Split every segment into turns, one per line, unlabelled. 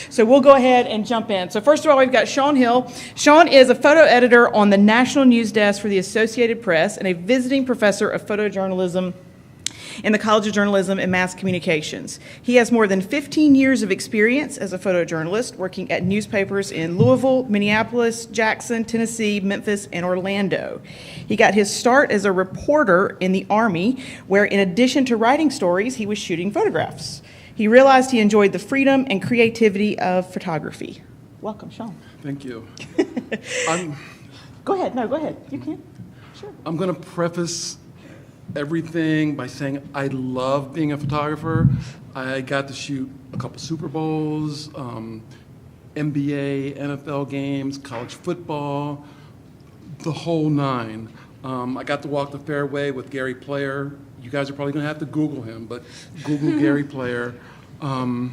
So we'll go ahead and jump in. So first of all, we've got Sean Hill. Sean is a photo editor on the National News Desk for the Associated Press and a visiting professor of photojournalism in the College of Journalism and Mass Communications. He has more than 15 years of experience as a photojournalist, working at newspapers in Louisville, Minneapolis, Jackson, Tennessee, Memphis, and Orlando. He got his start as a reporter in the Army, where in addition to writing stories, he was shooting photographs. He realized he enjoyed the freedom and creativity of photography. Welcome, Sean.
Thank you.
Go ahead. No, go ahead. You can. Sure.
I'm going to preface everything by saying I love being a photographer. I got to shoot a couple Super Bowls, NBA, NFL games, college football, the whole nine. I got to walk the fairway with Gary Player. You guys are probably going to have to Google him, but Google Gary Player. I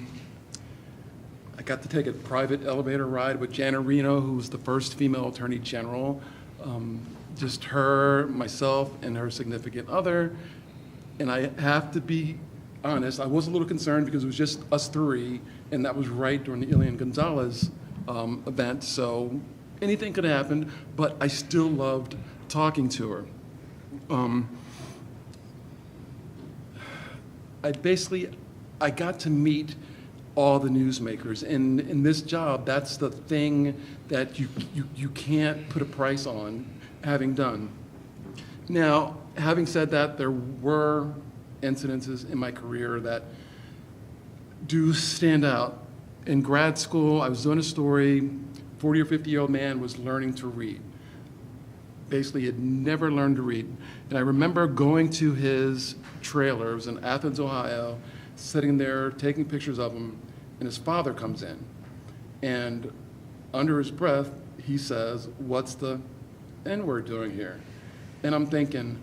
got to take a private elevator ride with Jana Reno, who was the first female attorney general. Just her, myself, and her significant other. And I have to be honest, I was a little concerned because it was just us three, and that was right during the Elian Gonzalez event, so anything could have happened, but I still loved talking to her. I got to meet all the newsmakers, and in this job, that's the thing that you can't put a price on having done. Now, having said that, there were incidences in my career that do stand out. In grad school, I was doing a story, 40 or 50-year-old man was learning to read. Basically, had never learned to read. And I remember going to his trailer, it was in Athens, Ohio, sitting there taking pictures of him, and his father comes in. And under his breath, he says, "What's the N-word doing here?" And I'm thinking,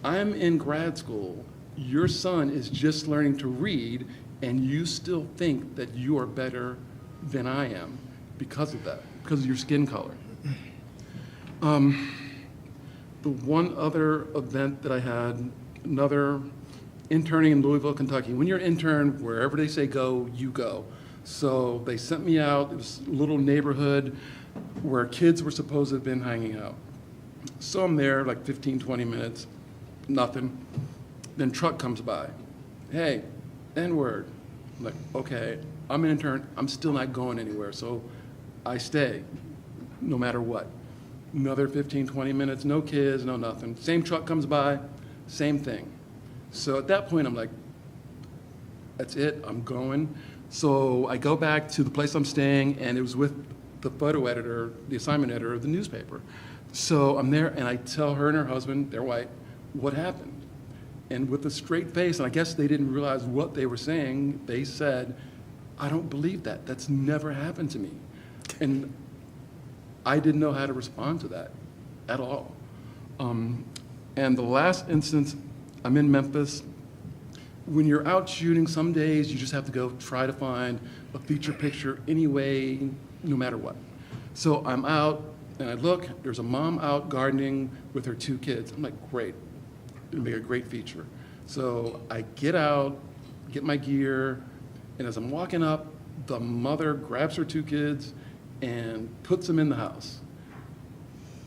I'm in grad school, your son is just learning to read, and you still think that you are better than I am because of that, because of your skin color. The one other event that I had, another interning in Louisville, Kentucky. When you're an intern, wherever they say go, you go. So they sent me out, it was a little neighborhood where kids were supposed to have been hanging out. So I'm there like 15, 20 minutes, nothing. Then truck comes by. "Hey, N-word." I'm like, okay, I'm an intern, I'm still not going anywhere, so I stay, no matter what. Another 15, 20 minutes, no kids, no nothing. Same truck comes by, same thing. So at that point, I'm like, that's it, I'm going. So I go back to the place I'm staying, and it was with the photo editor, the assignment editor of the newspaper. So I'm there, and I tell her and her husband, they're white, what happened? And with a straight face, and I guess they didn't realize what they were saying, they said, "I don't believe that. That's never happened to me." And I didn't know how to respond to that at all. And the last instance, I'm in Memphis. When you're out shooting, some days you just have to go try to find a feature picture anyway, no matter what. So I'm out, and I look, there's a mom out gardening with her 2 kids. I'm like, great, it'll make a great feature. So I get out, get my gear, and as I'm walking up, the mother grabs her 2 kids and puts them in the house.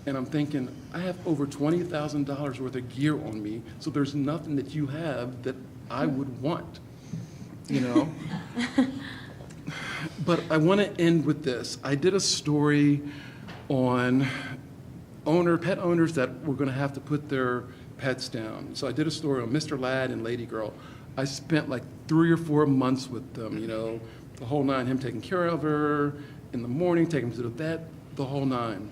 And I'm thinking, I have over $20,000 worth of gear on me, so there's nothing that you have that I would want, you know? But I want to end with this. I did a story on pet owners that were going to have to put their pets down. So I did a story on Mr. Lad and Lady Girl. I spent like 3 or 4 months with them, you know, the whole nine, him taking care of her, in the morning, taking him to the vet, the whole nine.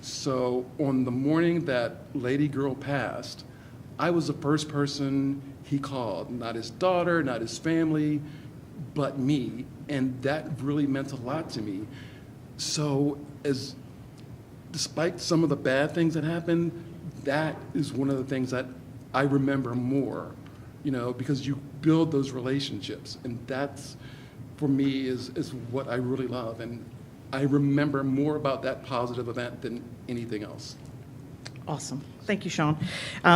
So on the morning that Lady Girl passed, I was the first person he called, not his daughter, not his family, but me, and that really meant a lot to me. So despite some of the bad things that happened, that is one of the things that I remember more, you know, because you build those relationships, and that's, for me, is what I really love, and I remember more about that positive event than anything else.
Awesome. Thank you, Sean.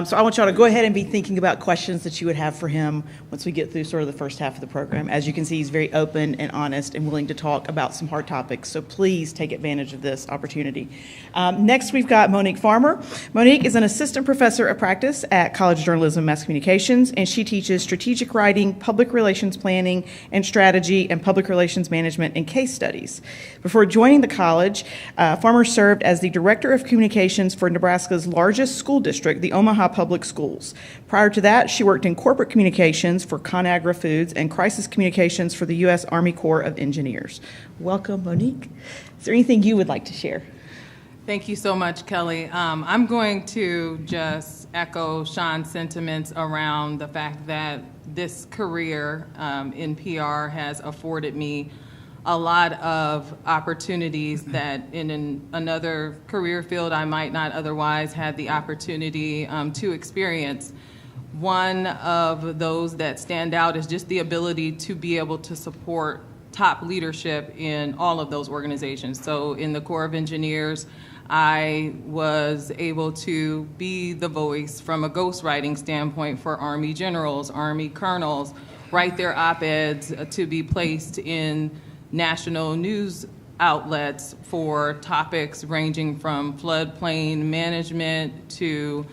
So I want y'all to go ahead and be thinking about questions that you would have for him once we get through sort of the first half of the program. As you can see, he's very open and honest and willing to talk about some hard topics, so please take advantage of this opportunity. Next, we've got Monique Farmer. Monique is an assistant professor of practice at College of Journalism and Mass Communications, and she teaches strategic writing, public relations planning and strategy, and public relations management and case studies. Before joining the college, Farmer served as the director of communications for Nebraska's largest school district, the Omaha Public Schools. Prior to that, she worked in corporate communications for ConAgra Foods and crisis communications for the U.S. Army Corps of Engineers. Welcome, Monique. Is there anything you would like to share?
Thank you so much, Kelly. I'm going to just echo Sean's sentiments around the fact that this career in PR has afforded me a lot of opportunities that in another career field I might not otherwise have the opportunity to experience. One of those that stand out is just the ability to be able to support top leadership in all of those organizations. So in the Corps of Engineers, I was able to be the voice from a ghostwriting standpoint for Army generals, Army colonels, write their op-eds to be placed in national news outlets for topics ranging from floodplain management to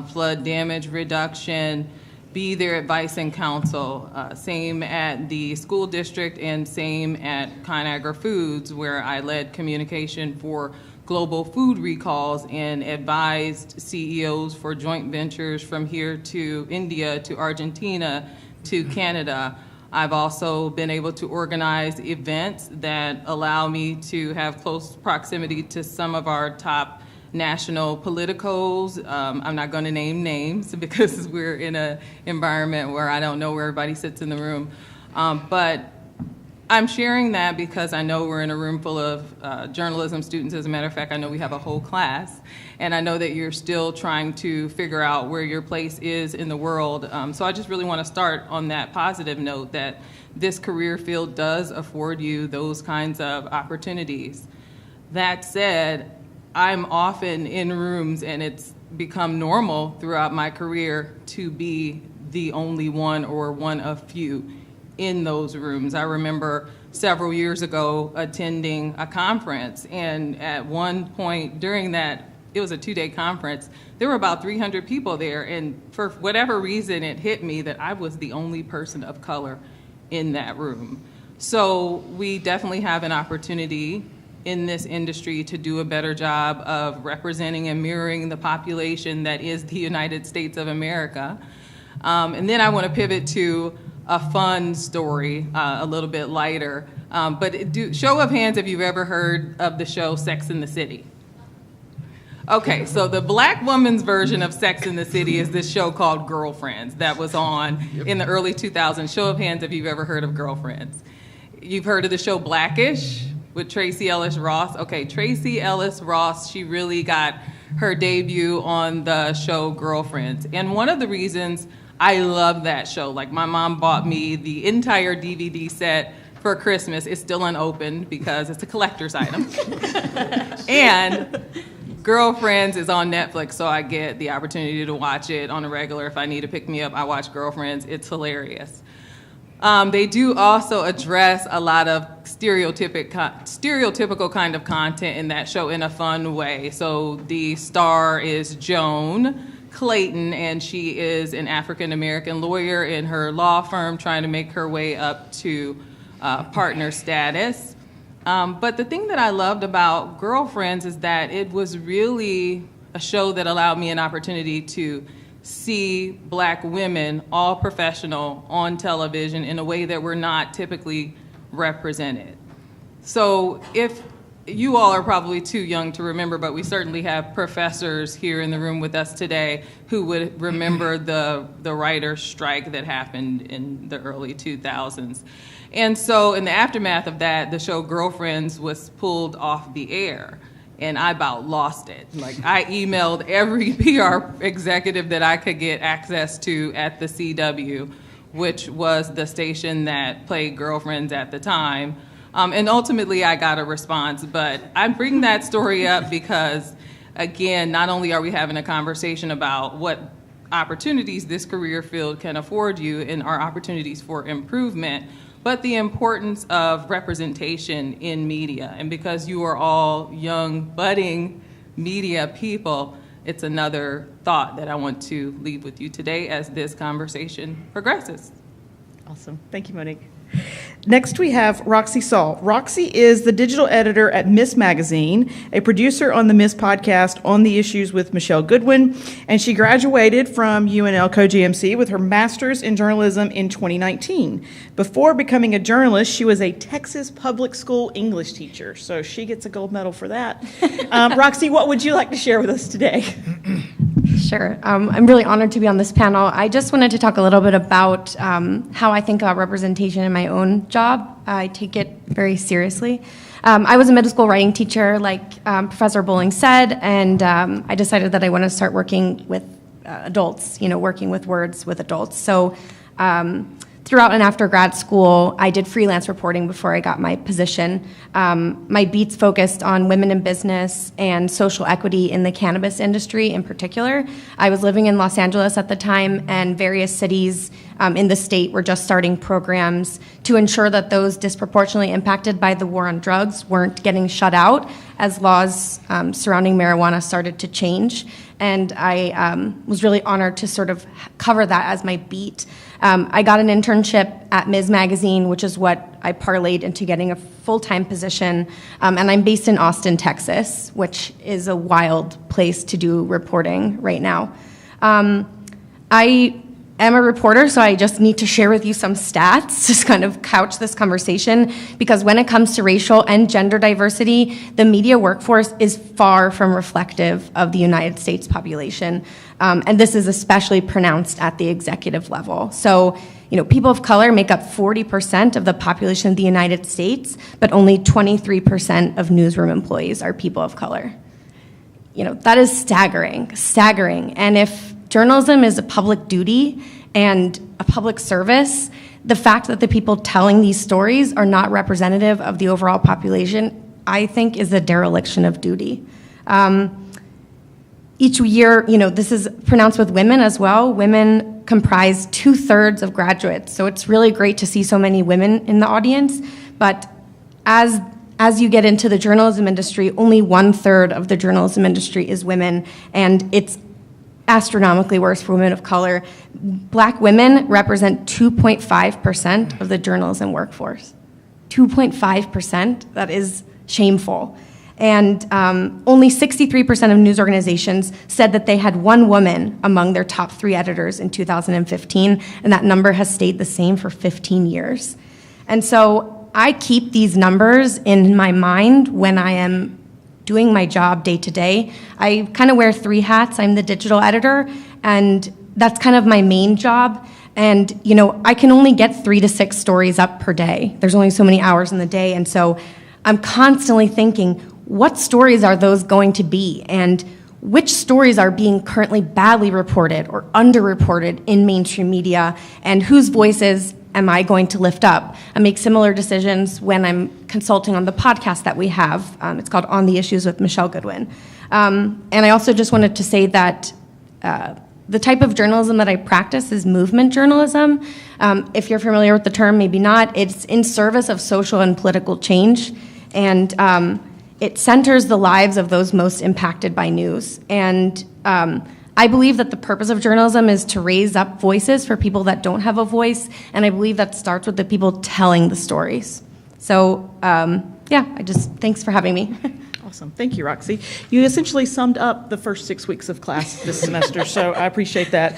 flood damage reduction, be their advice and counsel. Same at the school district and same at ConAgra Foods, where I led communication for global food recalls and advised CEOs for joint ventures from here to India to Argentina to Canada. I've also been able to organize events that allow me to have close proximity to some of our top national politicos. I'm not going to name names because we're in an environment where I don't know where everybody sits in the room. But I'm sharing that because I know we're in a room full of journalism students. As a matter of fact, I know we have a whole class, and I know that you're still trying to figure out where your place is in the world. So I just really want to start on that positive note that this career field does afford you those kinds of opportunities. That said, I'm often in rooms, and it's become normal throughout my career to be the only one or one of few in those rooms. I remember several years ago attending a conference, and at one point during that, it was a 2-day conference, there were about 300 people there, and for whatever reason it hit me that I was the only person of color in that room. So we definitely have an opportunity in this industry to do a better job of representing and mirroring the population that is the United States of America. And then I want to pivot to a fun story, a little bit lighter. Show of hands if you've ever heard of the show Sex and the City. Okay, so the black woman's version of Sex and the City is this show called Girlfriends that was on in the early 2000s. Show of hands if you've ever heard of Girlfriends. You've heard of the show Blackish with Tracee Ellis Ross? Okay, Tracee Ellis Ross, she really got her debut on the show Girlfriends. And one of the reasons I love that show, like my mom bought me the entire DVD set for Christmas. It's still unopened because it's a collector's item. And Girlfriends is on Netflix, so I get the opportunity to watch it on a regular. If I need to pick me up, I watch Girlfriends. It's hilarious. They do also address a lot of stereotypical kind of content in that show in a fun way. So the star is Joan Clayton, and she is an African-American lawyer in her law firm trying to make her way up to partner status. But the thing that I loved about Girlfriends is that it was really a show that allowed me an opportunity to see black women, all professional, on television in a way that were not typically represented. So if you all are probably too young to remember, but we certainly have professors here in the room with us today who would remember the writer's strike that happened in the early 2000s. And so in the aftermath of that, the show Girlfriends was pulled off the air. And I about lost it. Like, I emailed every PR executive that I could get access to at the CW, which was the station that played Girlfriends at the time. And ultimately, I got a response. But I bring that story up because again, not only are we having a conversation about what opportunities this career field can afford you and our opportunities for improvement, but the importance of representation in media. And because you are all young, budding media people, it's another thought that I want to leave with you today as this conversation progresses.
Awesome. Thank you, Monique. Next, we have Roxy Saul. Roxy is the digital editor at Miss Magazine, a producer on the Miss podcast On the Issues with Michelle Goodwin, and she graduated from UNL COGMC with her master's in journalism in 2019. Before becoming a journalist, she was a Texas public school English teacher, so she gets a gold medal for that. Roxy, what would you like to share with us today?
Sure. I'm really honored to be on this panel. I just wanted to talk a little bit about how I think about representation in my own job. I take it very seriously. I was a middle school writing teacher, like Professor Bowling said, and I decided that I wanted to start working with adults, working with words with adults. So throughout and after grad school, I did freelance reporting before I got my position. My beats focused on women in business and social equity in the cannabis industry in particular. I was living in Los Angeles at the time, and various cities in the state were just starting programs to ensure that those disproportionately impacted by the war on drugs weren't getting shut out as laws surrounding marijuana started to change. And I was really honored to sort of cover that as my beat. I got an internship at Ms. Magazine, which is what I parlayed into getting a full-time position. And I'm based in Austin, Texas, which is a wild place to do reporting right now. I am a reporter, so I just need to share with you some stats to kind of couch this conversation, because when it comes to racial and gender diversity, the media workforce is far from reflective of the United States population. And this is especially pronounced at the executive level. So, people of color make up 40% of the population of the United States, but only 23% of newsroom employees are people of color. That is staggering. And if journalism is a public duty and a public service, the fact that the people telling these stories are not representative of the overall population, I think, is a dereliction of duty. Each year, this is pronounced with women as well. Women comprise 2/3 of graduates, so it's really great to see so many women in the audience. But as you get into the journalism industry, only 1/3 of the journalism industry is women, and it's astronomically worse for women of color. Black women represent 2.5% of the journalism workforce. 2.5%, that is shameful. And only 63% of news organizations said that they had one woman among their top 3 editors in 2015, and that number has stayed the same for 15 years. And so I keep these numbers in my mind when I am doing my job day to day. I kind of wear 3 hats. I'm the digital editor, and that's kind of my main job. And, I can only get 3 to 6 stories up per day. There's only so many hours in the day, and so I'm constantly thinking, what stories are those going to be? And which stories are being currently badly reported or underreported in mainstream media? And whose voices am I going to lift up? I make similar decisions when I'm consulting on the podcast that we have. It's called On the Issues with Michelle Goodwin. And I also just wanted to say that the type of journalism that I practice is movement journalism. If you're familiar with the term, maybe not. It's in service of social and political change. And it centers the lives of those most impacted by news. And I believe that the purpose of journalism is to raise up voices for people that don't have a voice, and I believe that starts with the people telling the stories. So, thanks for having me.
Awesome. Thank you, Roxy. You essentially summed up the first 6 weeks of class this semester, so I appreciate that.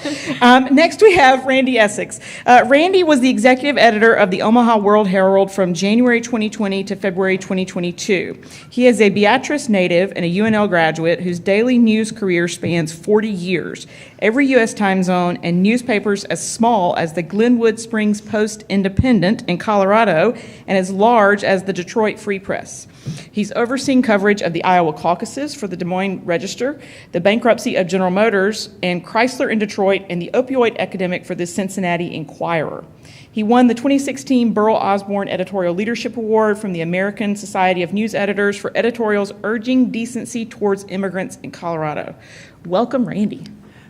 Next, we have Randy Essex. Randy was the executive editor of the Omaha World Herald from January 2020 to February 2022. He is a Beatrice native and a UNL graduate whose daily news career spans 40 years, every U.S. time zone, and newspapers as small as the Glenwood Springs Post Independent in Colorado and as large as the Detroit Free Press. He's overseeing coverage of the Iowa caucuses for the Des Moines Register, the bankruptcy of General Motors and Chrysler in Detroit, and the opioid epidemic for the Cincinnati Enquirer. He won the 2016 Burl Osborne Editorial Leadership Award from the American Society of News Editors for editorials urging decency towards immigrants in Colorado. Welcome, Randy.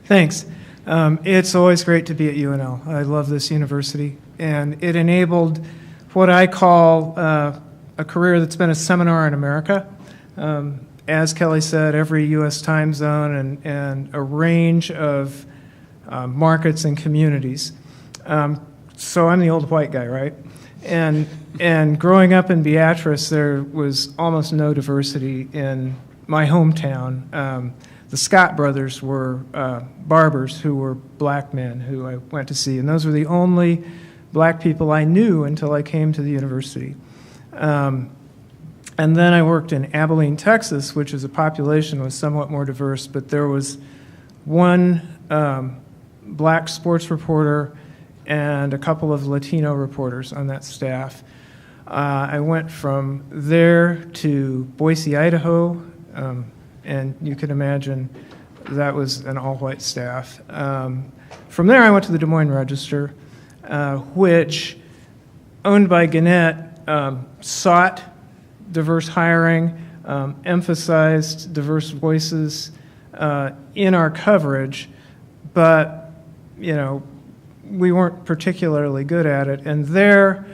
Thanks. It's always great to be at UNL. I love this university, and it enabled what I call a career that's been a seminar in America. As Kelly said, every U.S. time zone and a range of markets and communities. So I'm the old white guy, right? And growing up in Beatrice, there was almost no diversity in my hometown. The Scott brothers were barbers who were black men who I went to see, and those were the only black people I knew until I came to the university. And then I worked in Abilene, Texas, which is a population was somewhat more diverse, but there was one black sports reporter and a couple of Latino reporters on that staff. I went from there to Boise, Idaho, and you can imagine that was an all-white staff. From there, I went to the Des Moines Register, which, owned by Gannett, sought diverse hiring, emphasized diverse voices in our coverage, but, we weren't particularly good at it. And there,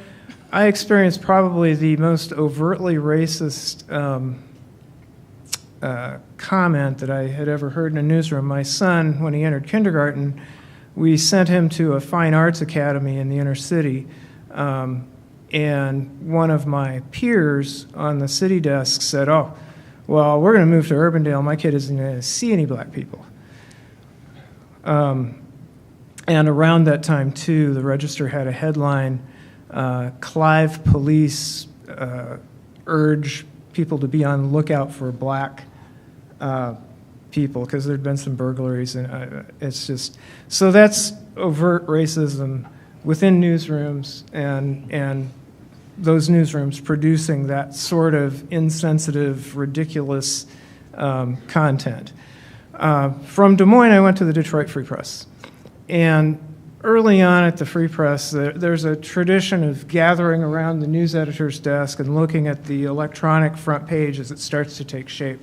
I experienced probably the most overtly racist comment that I had ever heard in a newsroom. My son, when he entered kindergarten, we sent him to a fine arts academy in the inner city. And one of my peers on the city desk said, "Oh, well, we're going to move to Urbandale. My kid isn't going to see any black people." And around that time, too, the Register had a headline, Clive police urge people to be on the lookout for black people, because there'd been some burglaries, and it's just, so that's overt racism within newsrooms, and those newsrooms producing that sort of insensitive, ridiculous content. From Des Moines, I went to the Detroit Free Press. And early on at the Free Press, there's a tradition of gathering around the news editor's desk and looking at the electronic front page as it starts to take shape.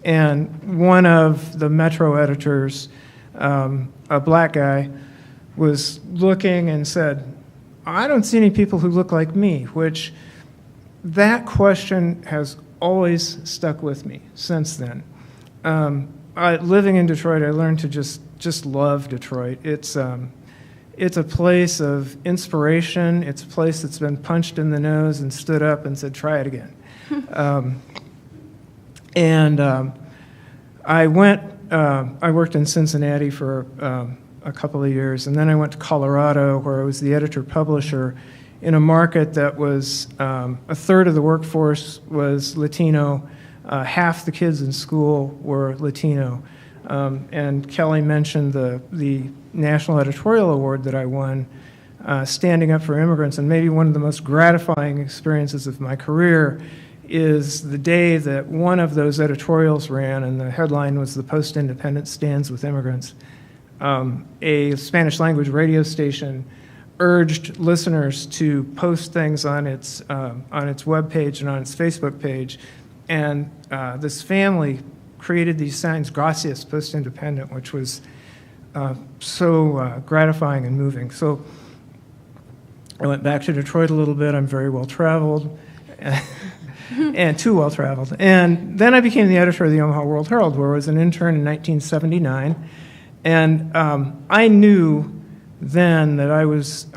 And one of the Metro editors, a black guy, was looking and said, "I don't see any people who look like me," which that question has always stuck with me since then. Living in Detroit, I learned to just love Detroit. It's a place of inspiration. It's a place that's been punched in the nose and stood up and said, "Try it again." I worked in Cincinnati for a couple of years, and then I went to Colorado, where I was the editor-publisher in a market that was a third of the workforce was Latino, half the kids in school were Latino. And Kelly mentioned the National Editorial Award that I won, standing up for immigrants, and maybe one of the most gratifying experiences of my career is the day that one of those editorials ran, and the headline was "The Post-Independence Stands with Immigrants." A Spanish-language radio station urged listeners to post things on its webpage and on its Facebook page, and this family created these signs, "Gracias, Post-Independent," which was so gratifying and moving. So I went back to Detroit a little bit. I'm very well-traveled, and too well-traveled. And then I became the editor of the Omaha World-Herald, where I was an intern in 1979. And I knew then that I was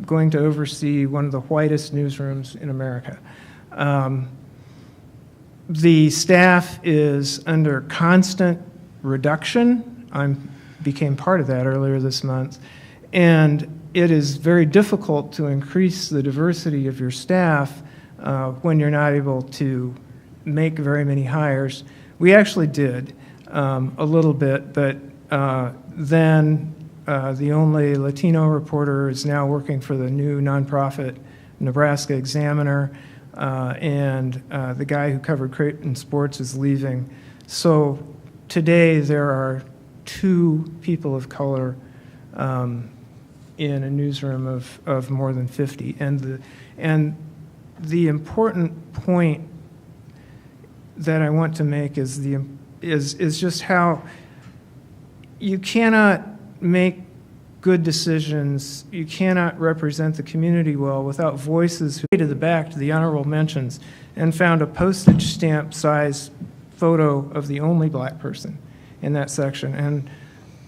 going to oversee one of the whitest newsrooms in America. The staff is under constant reduction. I became part of that earlier this month. And it is very difficult to increase the diversity of your staff when you're not able to make very many hires. We actually did a little bit, but then the only Latino reporter is now working for the new nonprofit Nebraska Examiner. and the guy who covered Creighton sports is leaving. So today there are 2 people of color in a newsroom of more than 50. And the important point that I want to make is just how you cannot make good decisions, you cannot represent the community well without voices who to the back to the honorable mentions and found a postage stamp size photo of the only black person in that section. And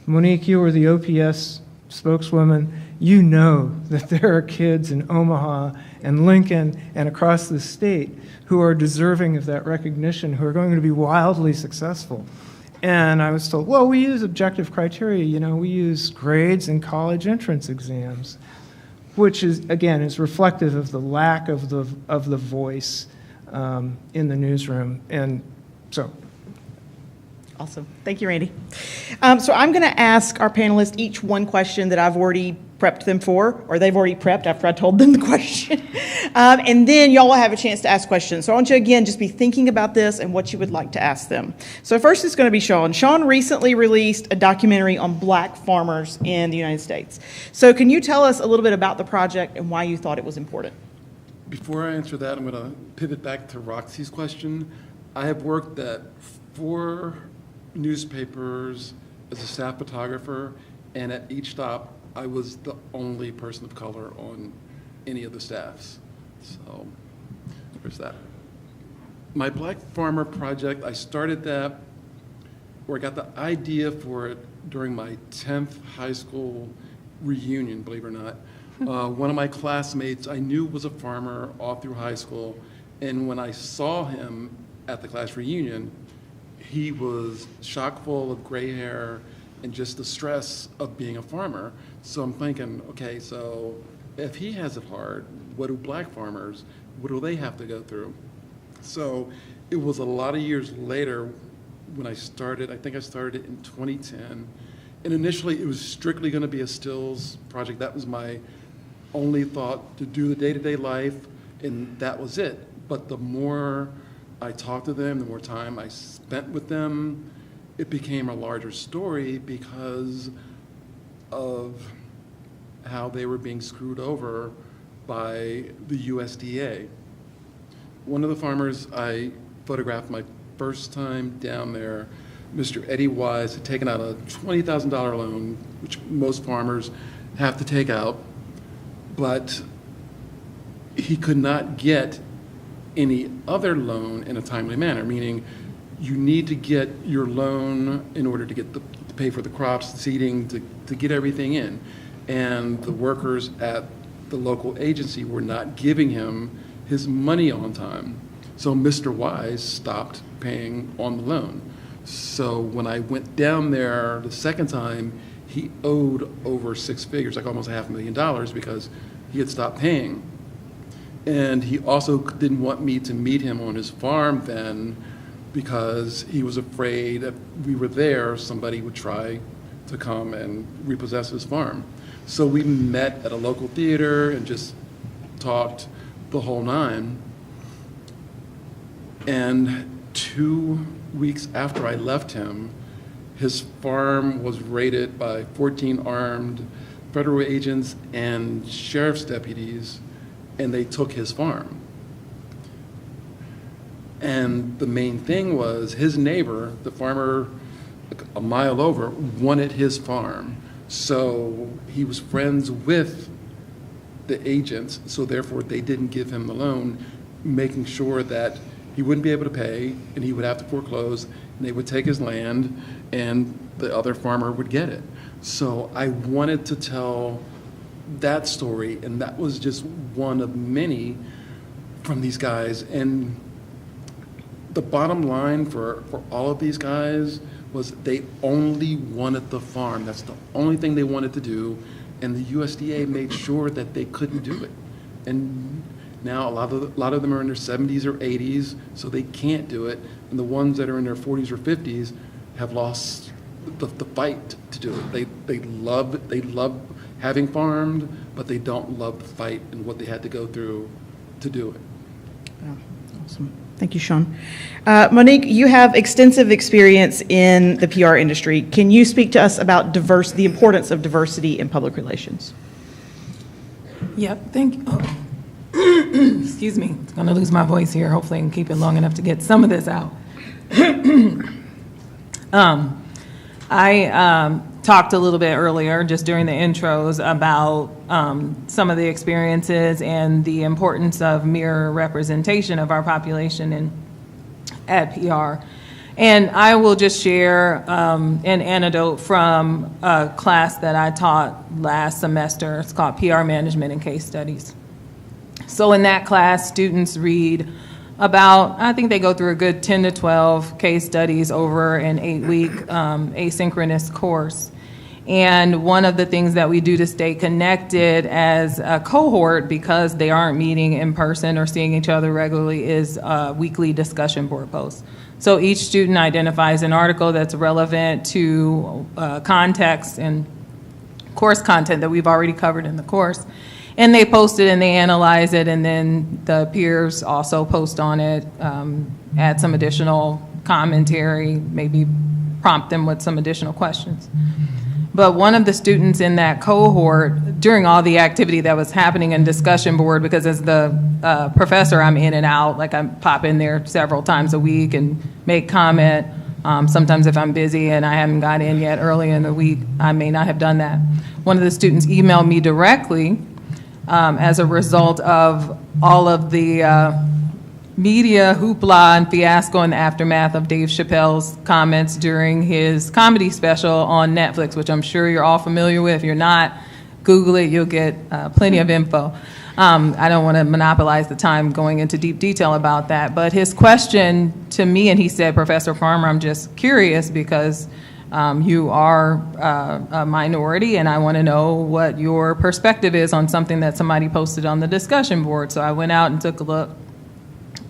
Monique, you were the OPS spokeswoman. You know that there are kids in Omaha and Lincoln and across the state who are deserving of that recognition, who are going to be wildly successful. And I was told, well, we use objective criteria. You know, we use grades and college entrance exams, which is, again, is reflective of the lack of the voice in the newsroom. And so.
Awesome. Thank you, Randy. So I'm going to ask our panelists each one question that I've already prepped them for, or they've already prepped after I told them the question. And then y'all will have a chance to ask questions. So I want you, again, just be thinking about this and what you would like to ask them. So first it's going to be Sean. Sean recently released a documentary on black farmers in the United States. So can you tell us a little bit about the project and why you thought it was important?
Before I answer that, I'm going to pivot back to Roxy's question. I have worked at 4 newspapers as a staff photographer, and at each stop, I was the only person of color on any of the staffs. So there's that. My Black Farmer project, I started that, or I got the idea for it during my 10th high school reunion, believe it or not. One of my classmates I knew was a farmer all through high school, and when I saw him at the class reunion, he was chock full of gray hair and just the stress of being a farmer. So I'm thinking, okay, so if he has it hard, what do black farmers, what do they have to go through? So it was a lot of years later when I started. I think I started in 2010. And initially it was strictly going to be a stills project. That was my only thought, to do the day-to-day life, and that was it. But the more I talked to them, the more time I spent with them, it became a larger story because of how they were being screwed over by the USDA. One of the farmers I photographed my first time down there, Mr. Eddie Wise, had taken out a $20,000 loan, which most farmers have to take out, but he could not get any other loan in a timely manner, meaning you need to get your loan in order to get to pay for the crops, seeding, to get everything in. And the workers at the local agency were not giving him his money on time. So Mr. Wise stopped paying on the loan. So when I went down there the second time, he owed over 6 figures, like almost $500,000, because he had stopped paying. And he also didn't want me to meet him on his farm then, because he was afraid if we were there, somebody would try to come and repossess his farm. So we met at a local theater and just talked the whole nine. And 2 weeks after I left him, his farm was raided by 14 armed federal agents and sheriff's deputies, and they took his farm. And the main thing was his neighbor, the farmer a mile over, wanted his farm. So he was friends with the agents, so therefore they didn't give him the loan, making sure that he wouldn't be able to pay and he would have to foreclose, and they would take his land and the other farmer would get it. So I wanted to tell that story, and that was just one of many from these guys. And the bottom line for all of these guys was they only wanted the farm. That's the only thing they wanted to do, and the USDA made sure that they couldn't do it. And now a lot of them are in their 70s or 80s, so they can't do it. And the ones that are in their 40s or 50s have lost the fight to do it. They love having farmed, but they don't love the fight and what they had to go through to do it.
Awesome. Thank you, Sean. Monique, you have extensive experience in the PR industry. Can you speak to us about the importance of diversity in public relations?
Yep, thank you. Oh. Excuse me, I'm going to lose my voice here. Hopefully I can keep it long enough to get some of this out. I talked a little bit earlier, just during the intros, about some of the experiences and the importance of mirror representation of our population at PR. And I will just share an anecdote from a class that I taught last semester. It's called PR Management and Case Studies. So in that class, students read about, I think they go through a good 10 to 12 case studies over an 8-week asynchronous course. And one of the things that we do to stay connected as a cohort, because they aren't meeting in person or seeing each other regularly, is weekly discussion board posts. So each student identifies an article that's relevant to context and course content that we've already covered in the course. And they post it and they analyze it, and then the peers also post on it, add some additional commentary, maybe prompt them with some additional questions. But one of the students in that cohort, during all the activity that was happening in discussion board, because as the professor, I'm in and out, like I pop in there several times a week and make comment. Sometimes if I'm busy and I haven't got in yet early in the week, I may not have done that. One of the students emailed me directly as a result of all of the media hoopla and fiasco in the aftermath of Dave Chappelle's comments during his comedy special on Netflix, which I'm sure you're all familiar with. If you're not, Google it, you'll get plenty of info. I don't want to monopolize the time going into deep detail about that, but his question to me, and he said, Professor Farmer, I'm just curious because you are a minority, and I want to know what your perspective is on something that somebody posted on the discussion board. So I went out and took a look.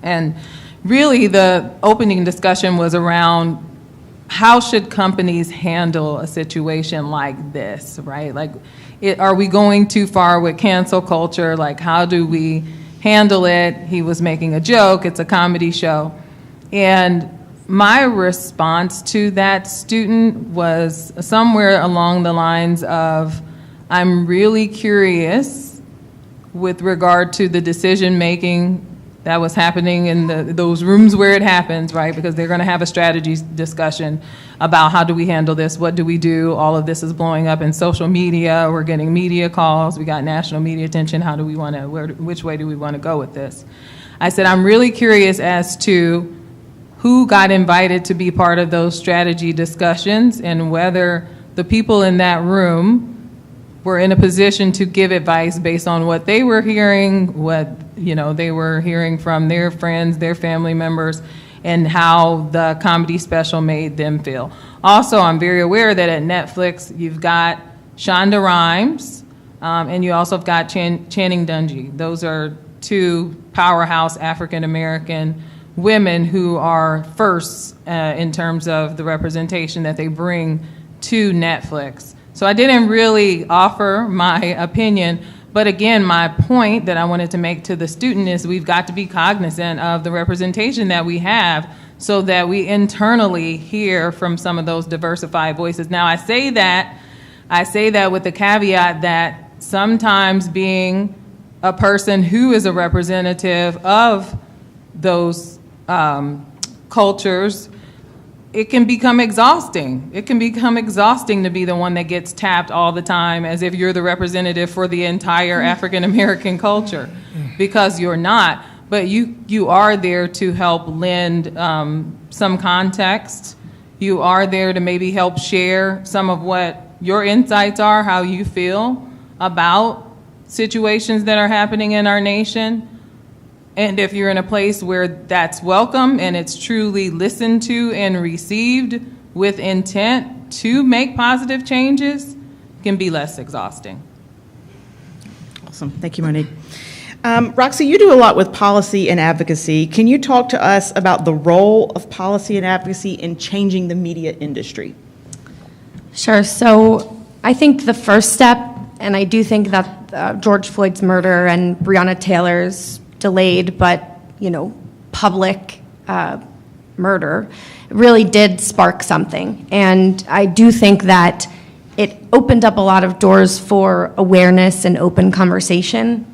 And really the opening discussion was around how should companies handle a situation like this, right? Like, are we going too far with cancel culture? Like, how do we handle it? He was making a joke. It's a comedy show. And my response to that student was somewhere along the lines of, I'm really curious with regard to the decision-making that was happening in those rooms where it happens, right? Because they're going to have a strategy discussion about how do we handle this, what do we do? All of this is blowing up in social media. We're getting media calls. We got national media attention. How do we want to, which way do we want to go with this? I said, I'm really curious as to who got invited to be part of those strategy discussions and whether the people in that room were in a position to give advice based on what they were hearing, what they were hearing from their friends, their family members, and how the comedy special made them feel. Also, I'm very aware that at Netflix, you've got Shonda Rhimes, and you also have got Channing Dungey. Those are two powerhouse African-American women who are first in terms of the representation that they bring to Netflix. So I didn't really offer my opinion, but again, my point that I wanted to make to the student is we've got to be cognizant of the representation that we have so that we internally hear from some of those diversified voices. Now, I say that with the caveat that sometimes being a person who is a representative of those cultures, it can become exhausting. It can become exhausting to be the one that gets tapped all the time as if you're the representative for the entire African American culture, because you're not. But you are there to help lend some context. You are there to maybe help share some of what your insights are, how you feel about situations that are happening in our nation. And if you're in a place where that's welcome and it's truly listened to and received with intent to make positive changes, it can be less exhausting.
Awesome. Thank you, Monique. Roxy, you do a lot with policy and advocacy. Can you talk to us about the role of policy and advocacy in changing the media industry?
Sure. So I think the first step, and I do think that George Floyd's murder and Breonna Taylor's delayed but public murder really did spark something. And I do think that it opened up a lot of doors for awareness and open conversation.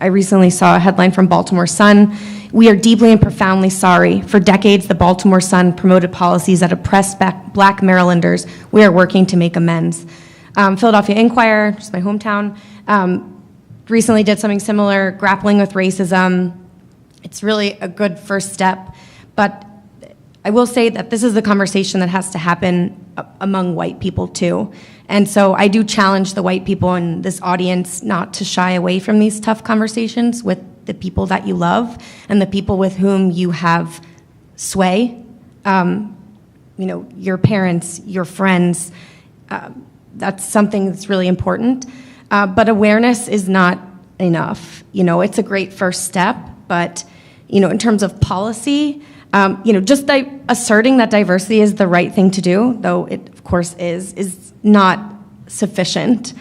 I recently saw a headline from Baltimore Sun. We are deeply and profoundly sorry. For decades, the Baltimore Sun promoted policies that oppressed Black Marylanders. We are working to make amends. Philadelphia Inquirer, just my hometown, recently did something similar, grappling with racism. It's really a good first step, but I will say that this is the conversation that has to happen among white people too. And so I do challenge the white people in this audience not to shy away from these tough conversations with the people that you love and the people with whom you have sway. Your parents, your friends, that's something that's really important. But awareness is not enough. It's a great first step, but in terms of policy, just asserting that diversity is the right thing to do, though it of course is not sufficient.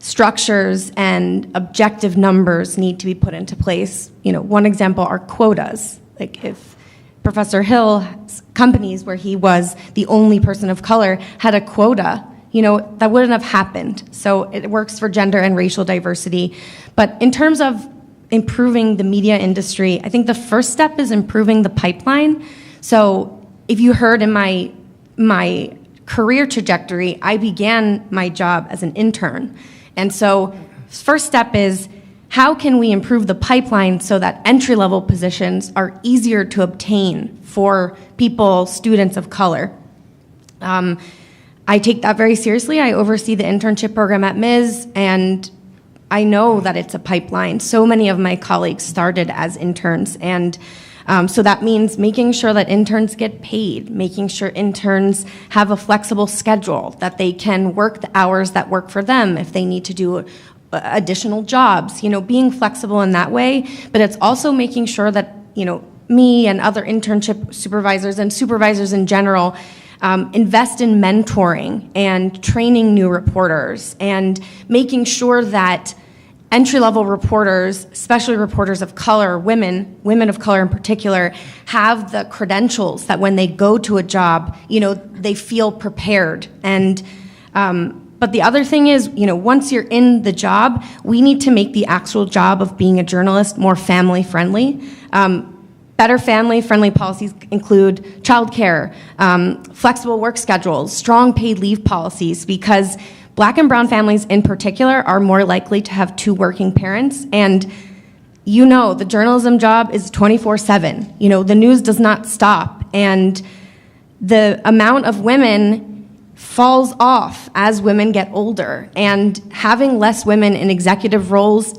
Structures and objective numbers need to be put into place. One example are quotas. Like if Professor Hill's companies, where he was the only person of color, had a quota, that wouldn't have happened. So it works for gender and racial diversity. But in terms of improving the media industry, I think the first step is improving the pipeline. So if you heard in my career trajectory, I began my job as an intern. And so first step is, how can we improve the pipeline so that entry-level positions are easier to obtain for people, students of color? I take that very seriously. I oversee the internship program at MIS, and I know that it's a pipeline. So many of my colleagues started as interns, and so that means making sure that interns get paid, making sure interns have a flexible schedule, that they can work the hours that work for them if they need to do additional jobs, being flexible in that way. But it's also making sure that, me and other internship supervisors and supervisors in general invest in mentoring and training new reporters and making sure that entry-level reporters, especially reporters of color, women of color in particular, have the credentials that when they go to a job, they feel prepared. And but the other thing is, once you're in the job, we need to make the actual job of being a journalist more family-friendly. Better family-friendly policies include childcare, flexible work schedules, strong paid leave policies, because Black and brown families in particular are more likely to have two working parents. And the journalism job is 24/7. The news does not stop. And the amount of women falls off as women get older. And having less women in executive roles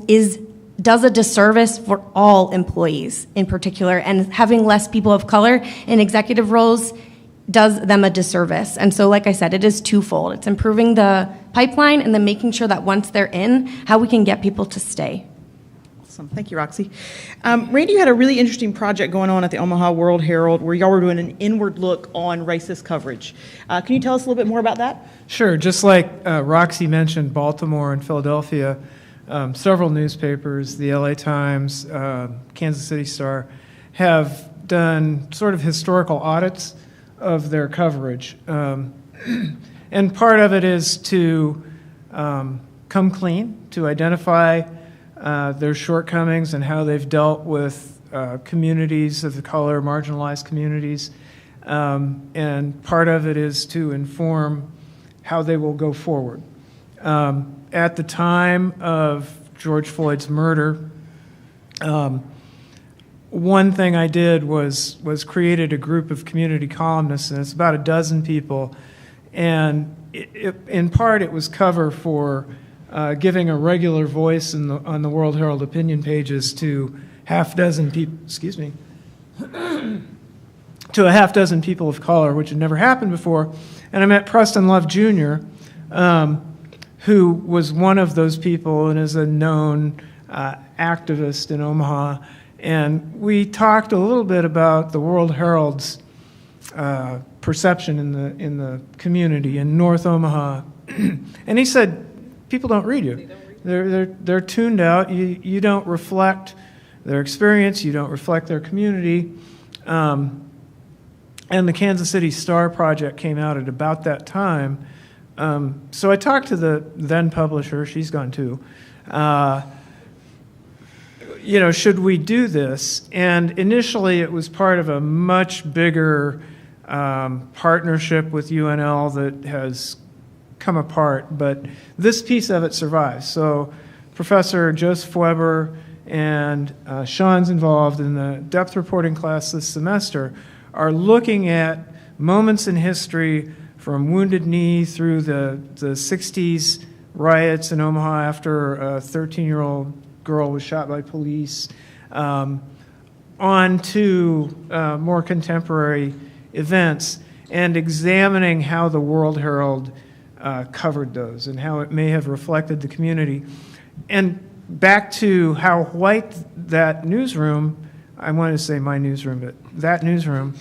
does a disservice for all employees in particular. And having less people of color in executive roles does them a disservice. And so, like I said, it is twofold. It's improving the pipeline and then making sure that once they're in, how we can get people to stay.
Awesome. Thank you, Roxy. Randy, you had a really interesting project going on at the Omaha World Herald where y'all were doing an inward look on racist coverage. Can you tell us a little bit more about that?
Sure. Just like Roxy mentioned, Baltimore and Philadelphia, several newspapers, the LA Times, Kansas City Star, have done sort of historical audits of their coverage. And part of it is to come clean, to identify their shortcomings and how they've dealt with communities of the color, marginalized communities. And part of it is to inform how they will go forward. At the time of George Floyd's murder, one thing I did was created a group of community columnists, and it's about a dozen people. And in part, it was cover for giving a regular voice on the World Herald opinion pages to half dozen people. Excuse me. To a half dozen people of color, which had never happened before. And I met Preston Love Jr., who was one of those people and is a known activist in Omaha. And we talked a little bit about the World Herald's perception in the community in North Omaha. And he said, people don't read you. They're tuned out. You don't reflect their experience, you don't reflect their community. And the Kansas City Star Project came out at about that time. So I talked to the then publisher, she's gone too, should we do this? And initially it was part of a much bigger partnership with UNL that has come apart, but this piece of it survives. So Professor Joseph Weber and Sean's involved in the depth reporting class this semester are looking at moments in history from Wounded Knee through the 60s riots in Omaha after a 13-year-old girl was shot by police, on to more contemporary events, and examining how the World Herald covered those and how it may have reflected the community. And back to how white that newsroom, I want to say my newsroom, but that newsroom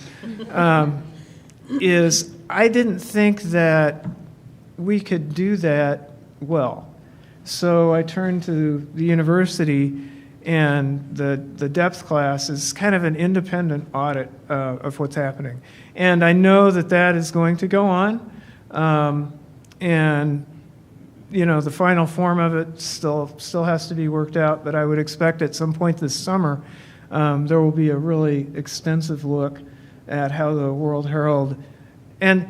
is, I didn't think that we could do that well. So I turned to the university, and the depth class is kind of an independent audit of what's happening. And I know that that is going to go on, and the final form of it still has to be worked out, but I would expect at some point this summer there will be a really extensive look at how the World Herald, and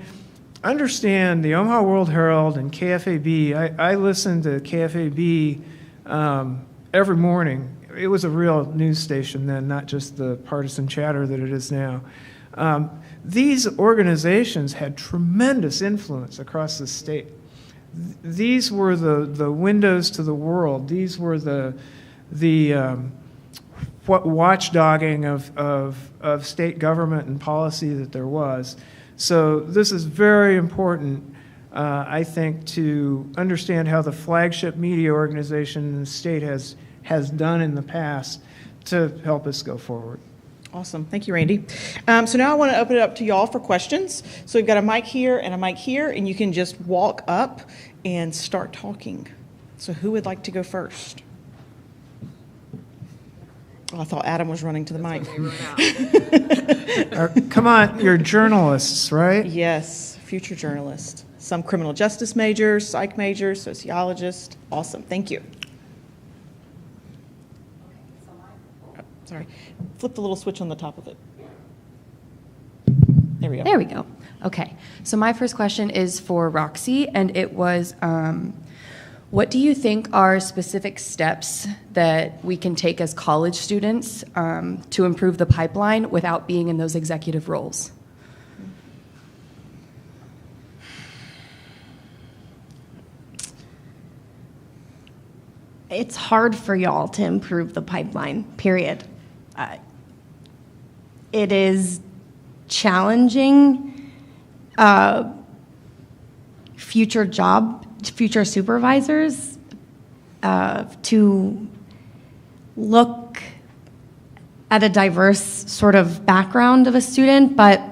understand the Omaha World Herald and KFAB. I listened to KFAB every morning. It was a real news station then, not just the partisan chatter that it is now. These organizations had tremendous influence across the state. These were the windows to the world. These were the watchdogging of state government and policy that there was. So this is very important, I think, to understand how the flagship media organization in the state has done in the past to help us go forward.
Awesome. Thank you, Randy. So now I want to open it up to y'all for questions. So we've got a mic here and a mic here, and you can just walk up and start talking. So who would like to go first? Oh, I thought Adam was running to the mic.
Come on, you're journalists, right?
Yes, future journalist. Some criminal justice majors, psych majors, sociologists. Awesome. Thank you. Sorry. Flip the little switch on the top of it. There we go.
There we go. Okay. So my first question is for Roxy, and it was, what do you think are specific steps that we can take as college students to improve the pipeline without being in those executive roles?
It's hard for y'all to improve the pipeline, period. It is challenging. Future supervisors to look at a diverse sort of background of a student, but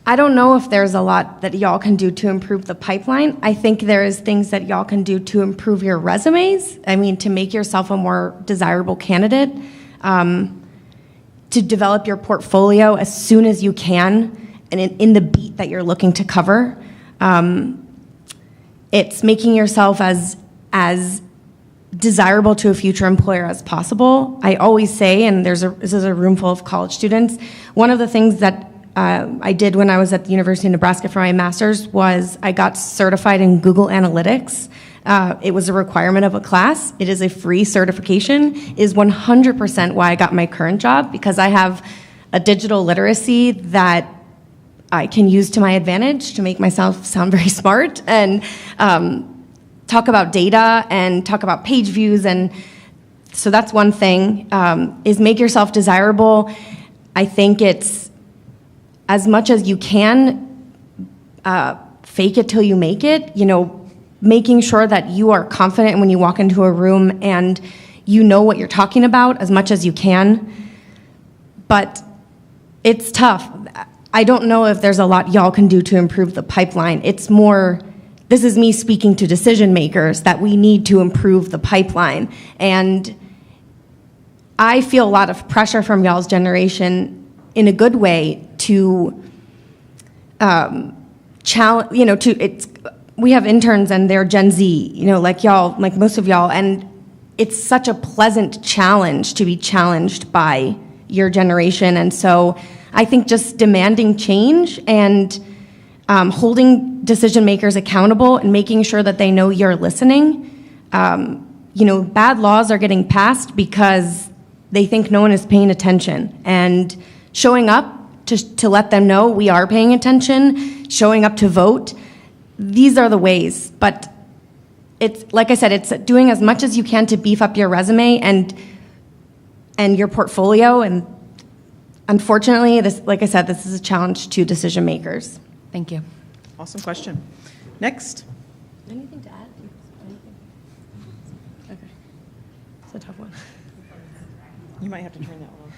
I don't know if there's a lot that y'all can do to improve the pipeline. I think there is things that y'all can do to improve your resumes. I mean, to make yourself a more desirable candidate, to develop your portfolio as soon as you can and in the beat that you're looking to cover. It's making yourself as desirable to a future employer as possible. I always say, and this is a room full of college students, one of the things that I did when I was at the University of Nebraska for my master's was I got certified in Google Analytics. It was a requirement of a class. It is a free certification. It is 100% why I got my current job, because I have a digital literacy that I can use to my advantage to make myself sound very smart and talk about data and talk about page views. And so that's one thing, is make yourself desirable. I think it's as much as you can, fake it till you make it, making sure that you are confident when you walk into a room and you know what you're talking about as much as you can. But it's tough. I don't know if there's a lot y'all can do to improve the pipeline. It's more, this is me speaking to decision makers, that we need to improve the pipeline. And I feel a lot of pressure from y'all's generation in a good way to challenge, we have interns and they're Gen Z, like y'all, like most of y'all, and it's such a pleasant challenge to be challenged by your generation. And so I think just demanding change and holding decision makers accountable and making sure that they know you're listening. Bad laws are getting passed because they think no one is paying attention. And showing up to let them know we are paying attention, showing up to vote, these are the ways. But it's, like I said, it's doing as much as you can to beef up your resume and your portfolio. And unfortunately, like I said, this is a challenge to decision makers.
Thank you.
Awesome question. Next.
Anything to add? Okay. It's a tough one.
You might have to turn that one off.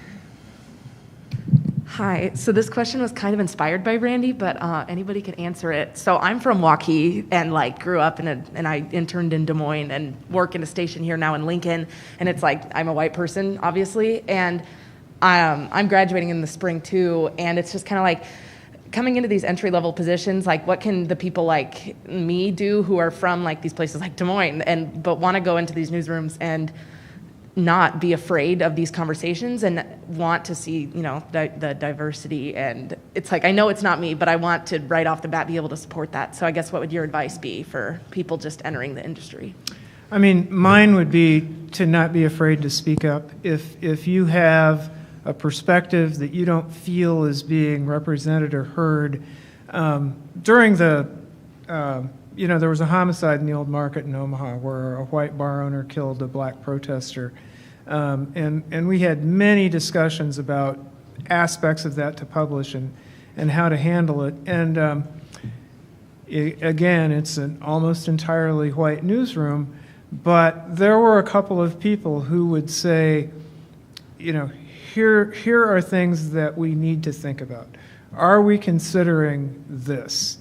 Hi, so this question was kind of inspired by Randy, but anybody can answer it. So I'm from Waukee and grew up and I interned in Des Moines and work in a station here now in Lincoln. And it's I'm a white person, obviously, and I'm graduating in the spring too. And it's just kind of coming into these entry-level positions, what can the people like me do who are from these places like Des Moines but want to go into these newsrooms and not be afraid of these conversations and want to see, the diversity. And it's I know it's not me, but I want to right off the bat be able to support that. So I guess what would your advice be for people just entering the industry?
I mean, mine would be to not be afraid to speak up. If you have a perspective that you don't feel is being represented or heard, during the there was a homicide in the old market in Omaha where a white bar owner killed a black protester. And we had many discussions about aspects of that to publish and how to handle it. And again, it's an almost entirely white newsroom, but there were a couple of people who would say, here are things that we need to think about. Are we considering this?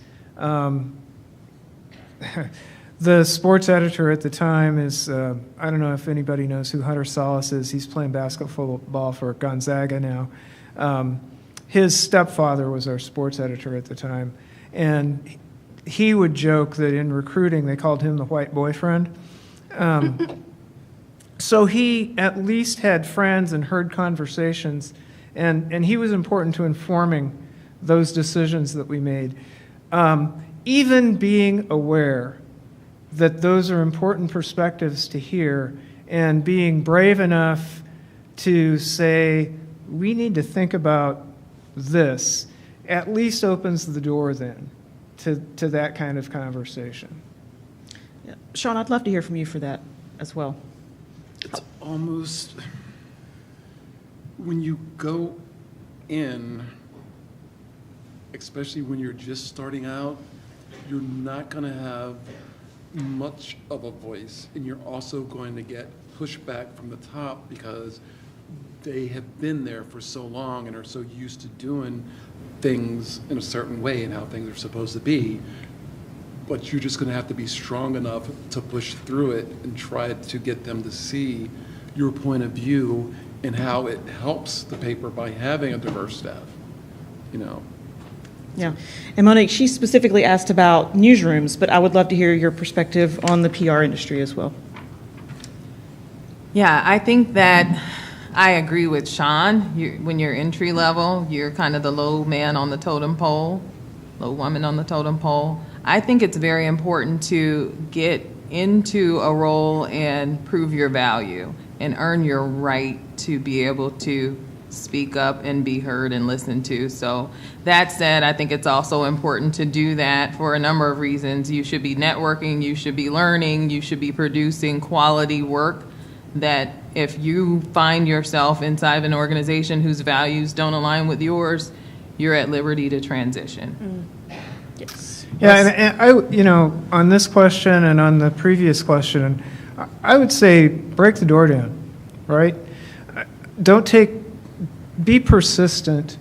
The sports editor at the time is, I don't know if anybody knows who Hunter Salas is. He's playing basketball for Gonzaga now. His stepfather was our sports editor at the time. And he would joke that in recruiting, they called him the white boyfriend. So he at least had friends and heard conversations. And he was important to informing those decisions that we made. Even being aware that those are important perspectives to hear and being brave enough to say, we need to think about this, at least opens the door then to that kind of conversation.
Yeah. Sean, I'd love to hear from you for that as well.
It's almost, when you go in, especially when you're just starting out, you're not going to have much of a voice, and you're also going to get pushback from the top because they have been there for so long and are so used to doing things in a certain way and how things are supposed to be. But you're just going to have to be strong enough to push through it and try to get them to see your point of view and how it helps the paper by having a diverse staff,
Yeah. And Monique, she specifically asked about newsrooms, but I would love to hear your perspective on the PR industry as well.
Yeah, I think that I agree with Sean. When you're entry level, you're kind of the low man on the totem pole, low woman on the totem pole. I think it's very important to get into a role and prove your value and earn your right to be able to speak up and be heard and listened to. So that said, I think it's also important to do that for a number of reasons. You should be networking, you should be learning, you should be producing quality work that if you find yourself inside of an organization whose values don't align with yours, you're at liberty to transition.
Yes.
Yeah, and I, on this question and on the previous question, I would say break the door down, right? Be persistent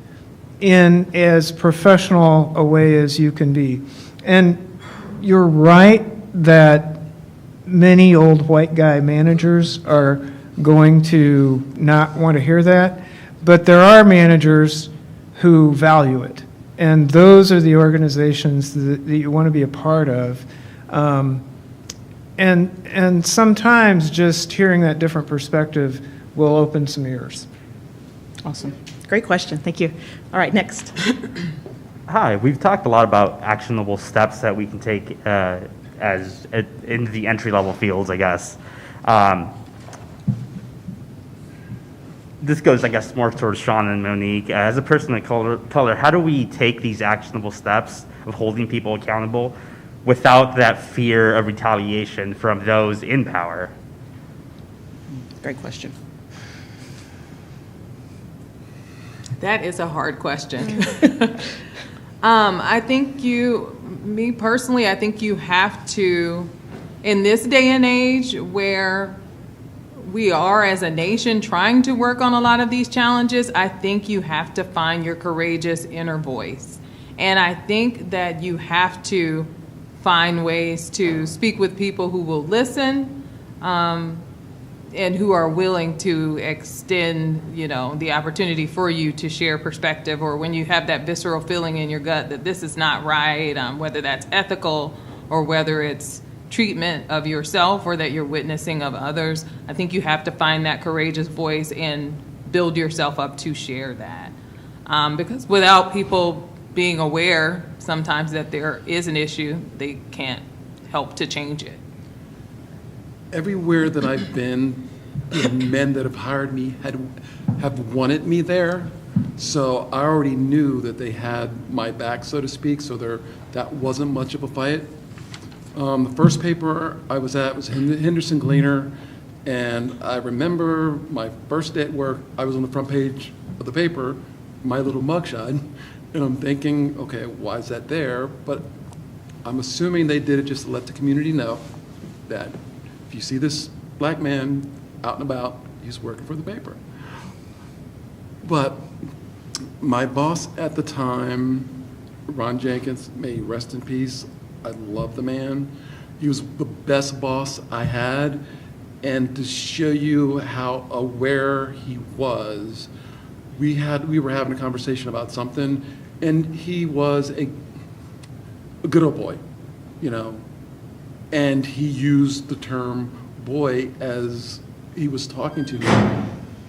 in as professional a way as you can be. And you're right that many old white guy managers are going to not want to hear that, but there are managers who value it. And those are the organizations that you want to be a part of. And sometimes just hearing that different perspective will open some ears.
Awesome. Great question. Thank you. All right, next.
Hi, we've talked a lot about actionable steps that we can take in the entry-level fields, I guess. This goes, I guess, more towards Sean and Monique. As a person of color, how do we take these actionable steps of holding people accountable without that fear of retaliation from those in power?
Great question.
That is a hard question. I think me personally, I think you have to, in this day and age where we are as a nation trying to work on a lot of these challenges, I think you have to find your courageous inner voice. And I think that you have to find ways to speak with people who will listen, and who are willing to extend, the opportunity for you to share perspective, or when you have that visceral feeling in your gut that this is not right, whether that's ethical or whether it's treatment of yourself or that you're witnessing of others. I think you have to find that courageous voice and build yourself up to share that. Because without people being aware sometimes that there is an issue, they can't help to change it.
Everywhere that I've been, the men that have hired me have wanted me there. So I already knew that they had my back, so to speak, so that wasn't much of a fight. The first paper I was at was Henderson Gleaner, and I remember my first day at work, I was on the front page of the paper, my little mugshot, and I'm thinking, okay, why is that there? But I'm assuming they did it just to let the community know that if you see this black man out and about, he's working for the paper. But my boss at the time, Ron Jenkins, may he rest in peace, I love the man. He was the best boss I had. And to show you how aware he was, we were having a conversation about something, and he was a good old boy, and he used the term boy as he was talking to me,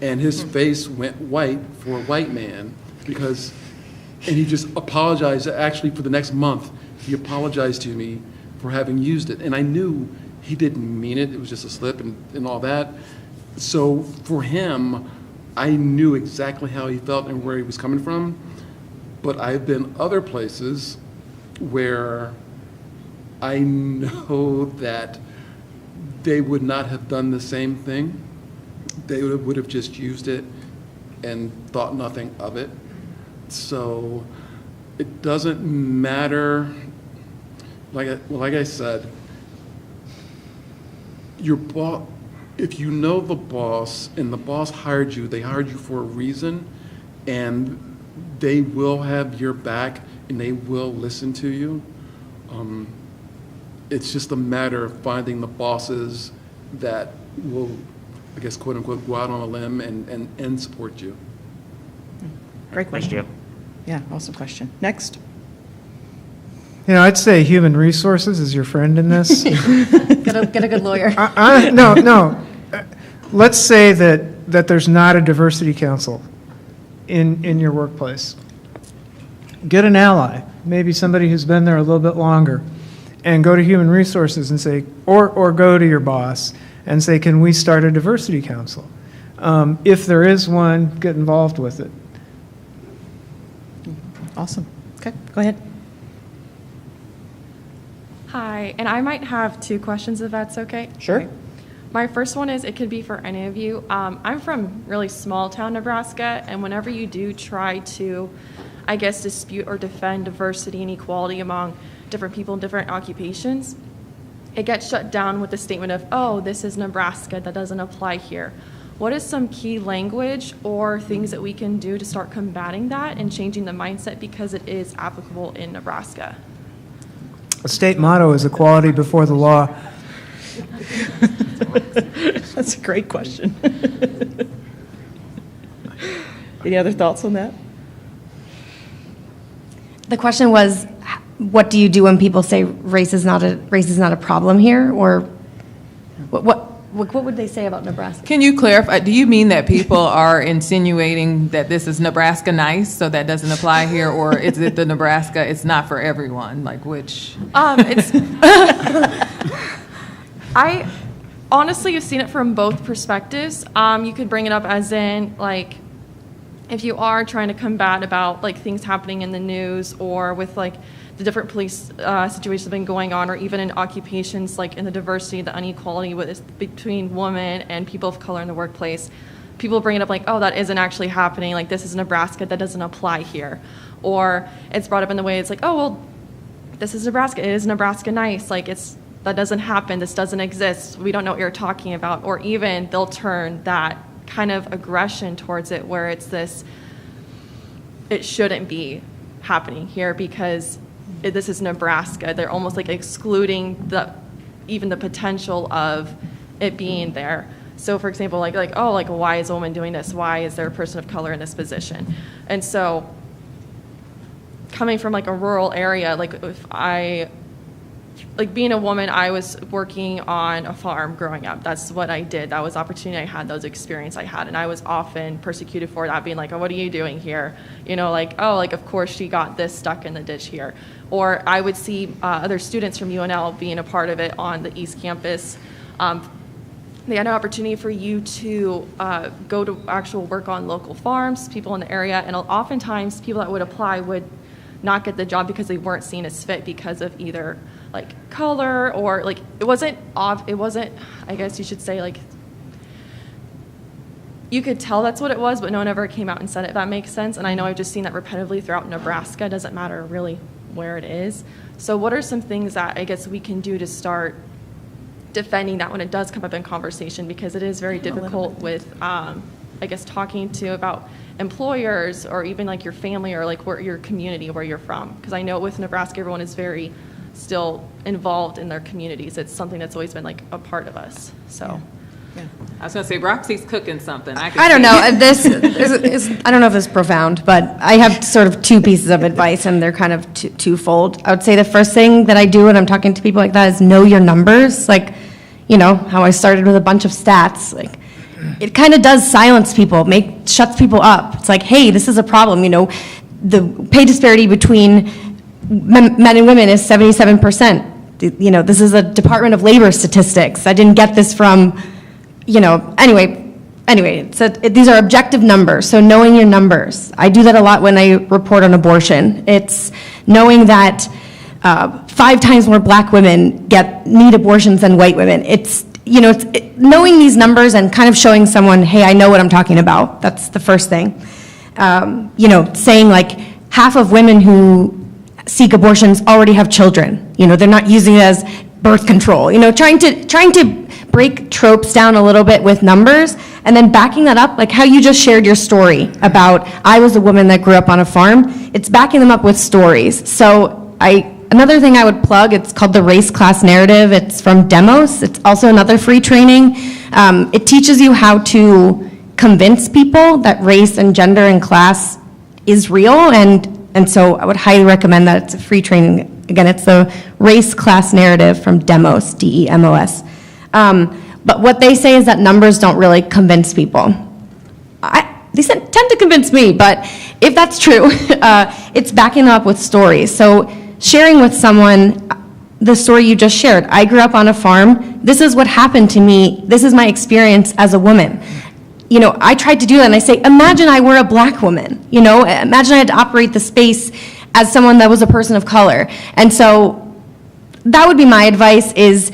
and his face went white for a white man and he just apologized. Actually, for the next month, he apologized to me for having used it, and I knew he didn't mean it. It was just a slip and all that. So for him, I knew exactly how he felt and where he was coming from. But I've been other places where I know that they would not have done the same thing. They would have just used it and thought nothing of it. So it doesn't matter. Like I said, your boss, if you know the boss and the boss hired you, they hired you for a reason, and they will have your back and they will listen to you. It's just a matter of finding the bosses that will, I guess, quote unquote, go out on a limb and support you.
Great question.
Thank you.
Yeah, awesome question. Next.
I'd say human resources is your friend in this.
Get a good lawyer.
No. Let's say that there's not a diversity council in your workplace. Get an ally, maybe somebody who's been there a little bit longer, and go to human resources and say, or go to your boss and say, can we start a diversity council? If there is one, get involved with it.
Awesome. Okay, go ahead.
Hi, and I might have two questions if that's okay.
Sure.
Okay. My first one is, it could be for any of you. I'm from really small town Nebraska, and whenever you do try to, I guess, dispute or defend diversity and equality among different people in different occupations, it gets shut down with the statement of, oh, this is Nebraska, that doesn't apply here. What is some key language or things that we can do to start combating that and changing the mindset because it is applicable in Nebraska?
A state motto is equality before the law.
That's That's a great question. Any other thoughts on that?
The question was, what do you do when people say race is not a problem here, or what would they say about Nebraska?
Can you clarify, do you mean that people are insinuating that this is Nebraska nice, so that doesn't apply here, or is it the Nebraska, it's not for everyone, like which?
It's I honestly have seen it from both perspectives. You could bring it up as in, like, if you are trying to combat about like things happening in the news or with like the different police situations that have been going on, or even in occupations like in the diversity, the inequality between women and people of color in the workplace, people bring it up like, oh, that isn't actually happening. Like, this is Nebraska, that doesn't apply here. Or it's brought up in the way it's like, oh, well, this is Nebraska, it is Nebraska nice. Like, that doesn't happen, this doesn't exist, we don't know what you're talking about. Or even they'll turn that kind of aggression towards it where it's this, it shouldn't be happening here because this is Nebraska. They're almost like excluding even the potential of it being there. So for example, like oh, like why is a woman doing this? Why is there a person of color in this position? And so coming from like a rural area, like being a woman, I was working on a farm growing up. That's what I did. That was the opportunity I had, those experience I had. And I was often persecuted for that, being like, oh, what are you doing here? You know, like, oh, like, of course she got this stuck in the ditch here. Or I would see other students from UNL being a part of it on the East Campus. They had an opportunity for you to go to actual work on local farms, people in the area, and oftentimes people that would apply would not get the job because they weren't seen as fit because of either like color or like it wasn't I guess you should say, like, you could tell that's what it was, but no one ever came out and said it, if that makes sense. And I know I've just seen that repetitively throughout Nebraska. It doesn't matter really where it is. So what are some things that I guess we can do to start defending that when it does come up in conversation, because it is very difficult with I guess talking to about employers or even like your family or like where your community, where you're from, because I know with Nebraska everyone is very still involved in their communities. It's something that's always been like a part of us. So
Yeah. I was going to say, Roxy's cooking something.
I don't know. This is, I don't know if this is profound, but I have sort of two pieces of advice, and they're kind of twofold. I would say the first thing that I do when I'm talking to people like that is know your numbers. Like, you know, how I started with a bunch of stats. Like, it kind of does silence people, shuts people up. It's like, hey, this is a problem. You know, the pay disparity between men and women is 77%. You know, this is a Department of Labor statistics. I didn't get this from, you know, anyway, these are objective numbers, so knowing your numbers. I do that a lot when I report on abortion. It's knowing that 5 times more black women need abortions than white women. It's, you know, knowing these numbers and kind of showing someone, hey, I know what I'm talking about. That's the first thing. You know, saying like half of women who seek abortions already have children. You know, they're not using it as birth control. You know, trying to break tropes down a little bit with numbers, and then backing that up, like how you just shared your story about, I was a woman that grew up on a farm. It's backing them up with stories. So another thing I would plug, it's called the Race Class Narrative. It's from Demos. It's also another free training. It teaches you how to convince people that race and gender and class is real, and so I would highly recommend that. It's a free training. Again, it's the Race Class Narrative from Demos, DEMOS. But what they say is that numbers don't really convince people. They tend to convince me, but if that's true, it's backing them up with stories. So sharing with someone the story you just shared. I grew up on a farm. This is what happened to me. This is my experience as a woman. You know, I tried to do that, and I say, imagine I were a black woman. You know, imagine I had to operate the space as someone that was a person of color. And so that would be my advice, is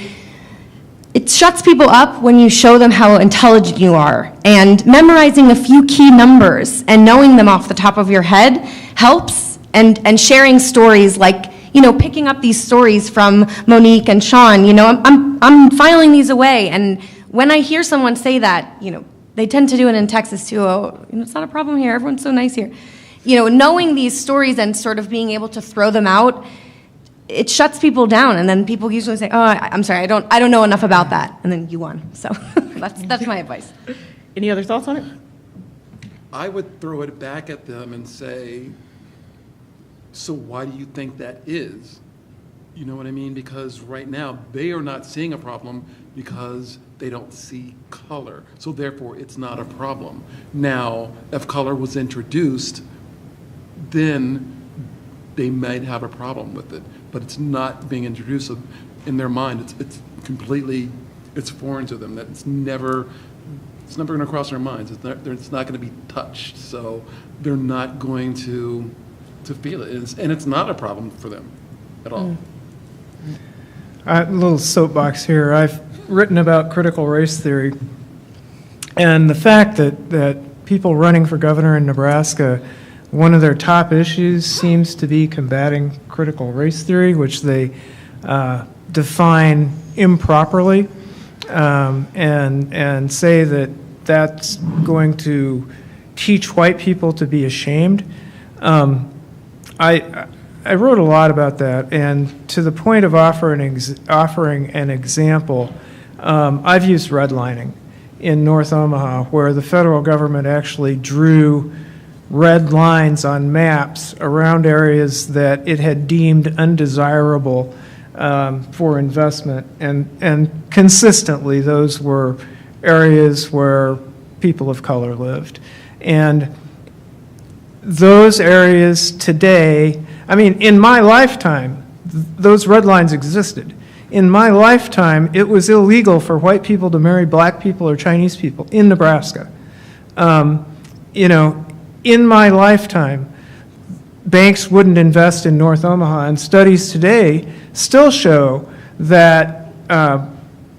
it shuts people up when you show them how intelligent you are. And memorizing a few key numbers and knowing them off the top of your head helps. And sharing stories, like, you know, picking up these stories from Monique and Sean. You know, I'm filing these away. And when I hear someone say that, you know, they tend to do it in Texas too. Oh, you know, it's not a problem here. Everyone's so nice here. You know, knowing these stories and sort of being able to throw them out, it shuts people down, and then people usually say, "Oh, I'm sorry, I don't know enough about that," and then you won. So That's my advice.
Any other thoughts on it?
I would throw it back at them and say, so why do you think that is? You know what I mean? Because right now, they are not seeing a problem because they don't see color. So therefore, it's not a problem. Now, if color was introduced, then they might have a problem with it. But it's not being introduced in their mind. It's completely, it's foreign to them. That it's never going to cross their minds. It's not going to be touched. So they're not going to feel it. And it's not a problem for them at all.
A little soapbox here. I've written about critical race theory, and the fact that people running for governor in Nebraska, one of their top issues seems to be combating critical race theory, which they define improperly, and say that that's going to teach white people to be ashamed. I wrote a lot about that, and to the point of offering an example, I've used redlining in North Omaha, where the federal government actually drew red lines on maps around areas that it had deemed undesirable for investment, and consistently those were areas where people of color lived. And those areas today, I mean, in my lifetime, those red lines existed. In my lifetime, it was illegal for white people to marry black people or Chinese people in Nebraska. In my lifetime, banks wouldn't invest in North Omaha, and studies today still show that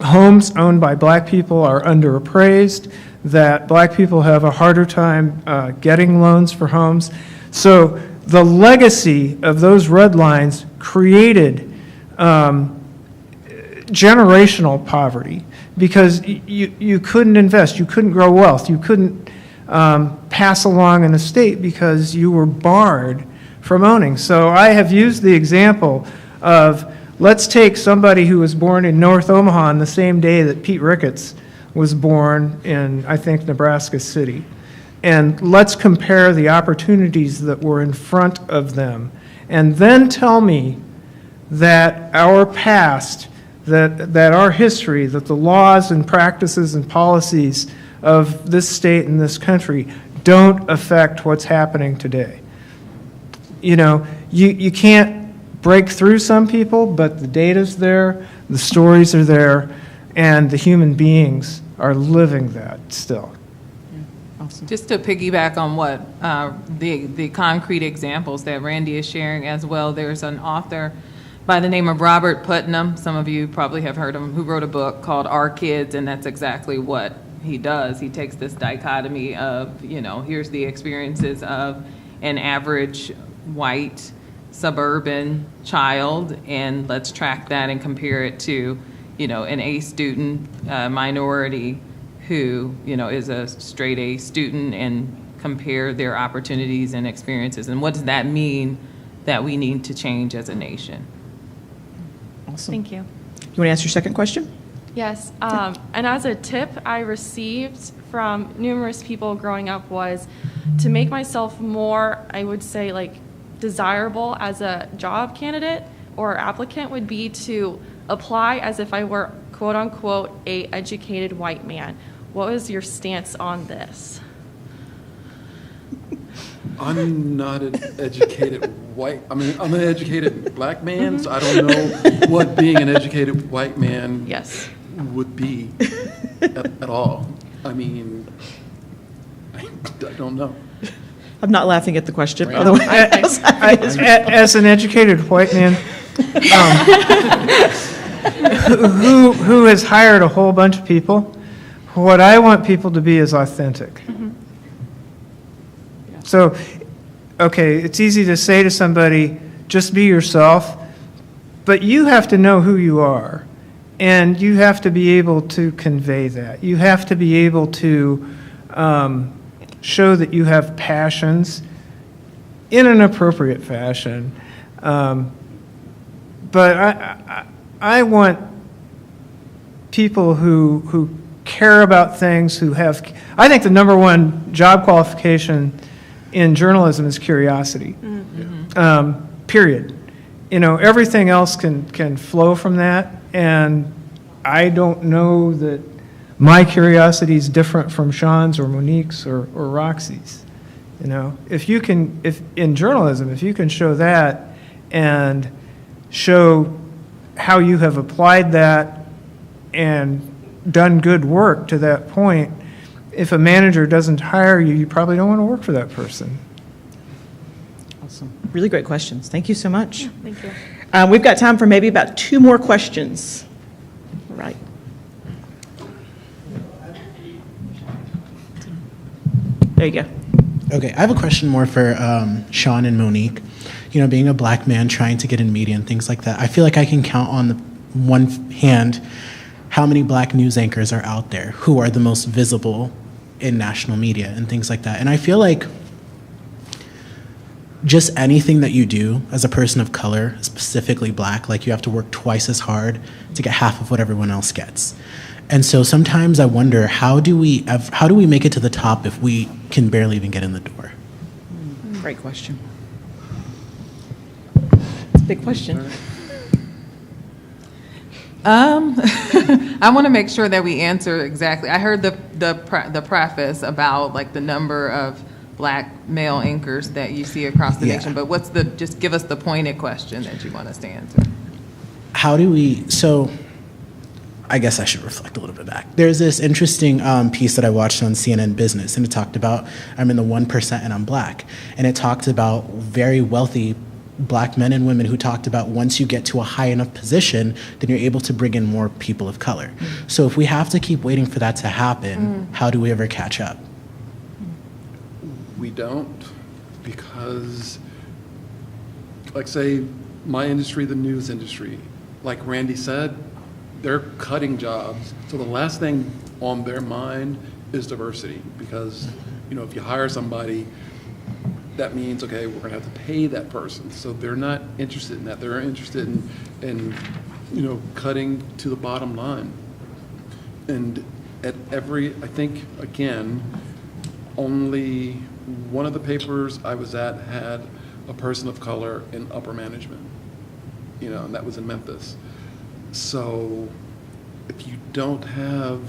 homes owned by black people are underappraised, that black people have a harder time getting loans for homes. So the legacy of those red lines created generational poverty because you couldn't invest, you couldn't grow wealth, you couldn't pass along an estate because you were barred from owning. So I have used the example of, let's take somebody who was born in North Omaha on the same day that Pete Ricketts was born in, I think, Nebraska City. And let's compare the opportunities that were in front of them. And then tell me that our past, that our history, that the laws and practices and policies of this state and this country don't affect what's happening today. You can't break through some people, but the data's there, the stories are there, and the human beings are living that still.
Just to piggyback on what the concrete examples that Randy is sharing as well, there's an author by the name of Robert Putnam, some of you probably have heard of him, who wrote a book called Our Kids, and that's exactly what he does. He takes this dichotomy of, here's the experiences of an average white suburban child, and let's track that and compare it to, an A student minority who, is a straight A student, and compare their opportunities and experiences. And what does that mean that we need to change as a nation?
Awesome.
Thank you.
You want to ask your second question?
Yes, and as a tip I received from numerous people growing up was to make myself more, I would say, like, desirable as a job candidate or applicant would be to apply as if I were, quote unquote, a educated white man. What was your stance on this?
I'm not an educated I'm an educated black man, so I don't know what being an educated white man
Yes.
would be at all. I don't know.
I'm not laughing at the question,
Right.
by the way.
As an educated white man who has hired a whole bunch of people, what I want people to be is authentic.
Mm-hmm.
So, okay, it's easy to say to somebody, just be yourself, but you have to know who you are, and you have to be able to convey that. You have to be able to show that you have passions in an appropriate fashion. But I want people who care about things, who have, I think the number one job qualification in journalism is curiosity. Period. You know, everything else can flow from that, and I don't know that my curiosity is different from Sean's or Monique's or Roxy's. You know, if in journalism, if you can show that and show how you have applied that and done good work to that point, if a manager doesn't hire you, you probably don't want to work for that person.
Awesome. Really great questions. Thank you so much.
Thank you.
We've got time for maybe about 2 more questions. All right. There you go.
Okay, I have a question more for Sean and Monique. You know, being a black man trying to get in media and things like that, I feel like I can count on the one hand how many black news anchors are out there who are the most visible in national media and things like that. And I feel like just anything that you do as a person of color, specifically black, like you have to work twice as hard to get half of what everyone else gets. And so sometimes I wonder, how do we make it to the top if we can barely even get in the door?
Great question. It's a big question.
I want to make sure that we answer exactly. I heard the preface about like the number of black male anchors that you see across the nation, but just give us the pointed question that you want us to answer.
So I guess I should reflect a little bit back. There's this interesting piece that I watched on CNN Business, and it talked about, I'm in the 1% and I'm black. And it talked about very wealthy black men and women who talked about once you get to a high enough position, then you're able to bring in more people of color. So if we have to keep waiting for that to happen, how do we ever catch up?
We don't, because, like, say, my industry, the news industry, like Randy said, they're cutting jobs. So the last thing on their mind is diversity, because, you know, if you hire somebody, that means, okay, we're gonna have to pay that person. So they're not interested in that. They're interested in you know, cutting to the bottom line. And at I think, again, only one of the papers I was at had a person of color in upper management, you know, and that was in Memphis. So if you don't have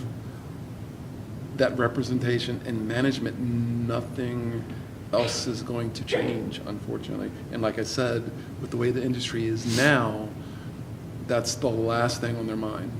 that representation in management, nothing else is going to change, unfortunately. And like I said, with the way the industry is now, that's the last thing on their mind.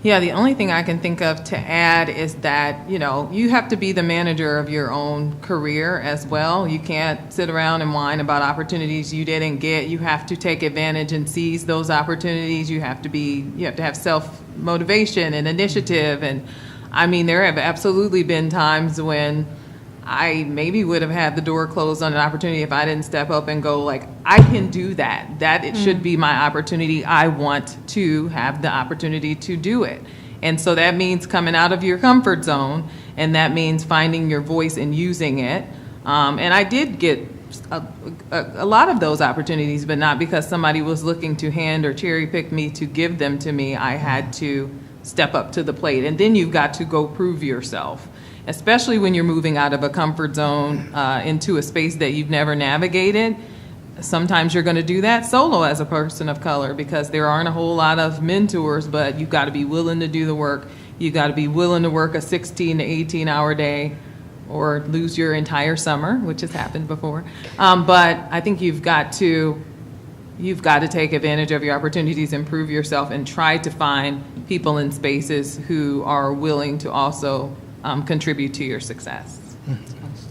Yeah, the only thing I can think of to add is that, you know, you have to be the manager of your own career as well. You can't sit around and whine about opportunities you didn't get. You have to take advantage and seize those opportunities. You have to have self-motivation and initiative. And I mean, there have absolutely been times when I maybe would have had the door closed on an opportunity if I didn't step up and go like, I can do that. That it should be my opportunity. I want to have the opportunity to do it. And so that means coming out of your comfort zone, and that means finding your voice and using it. And I did get a lot of those opportunities, but not because somebody was looking to hand or cherry pick me to give them to me. I had to step up to the plate. And then you've got to go prove yourself, especially when you're moving out of a comfort zone into a space that you've never navigated. Sometimes you're going to do that solo as a person of color because there aren't a whole lot of mentors, but you've got to be willing to do the work. You've got to be willing to work a 16 to 18-hour day or lose your entire summer, which has happened before. But I think you've got to take advantage of your opportunities, improve yourself, and try to find people in spaces who are willing to also contribute to your success.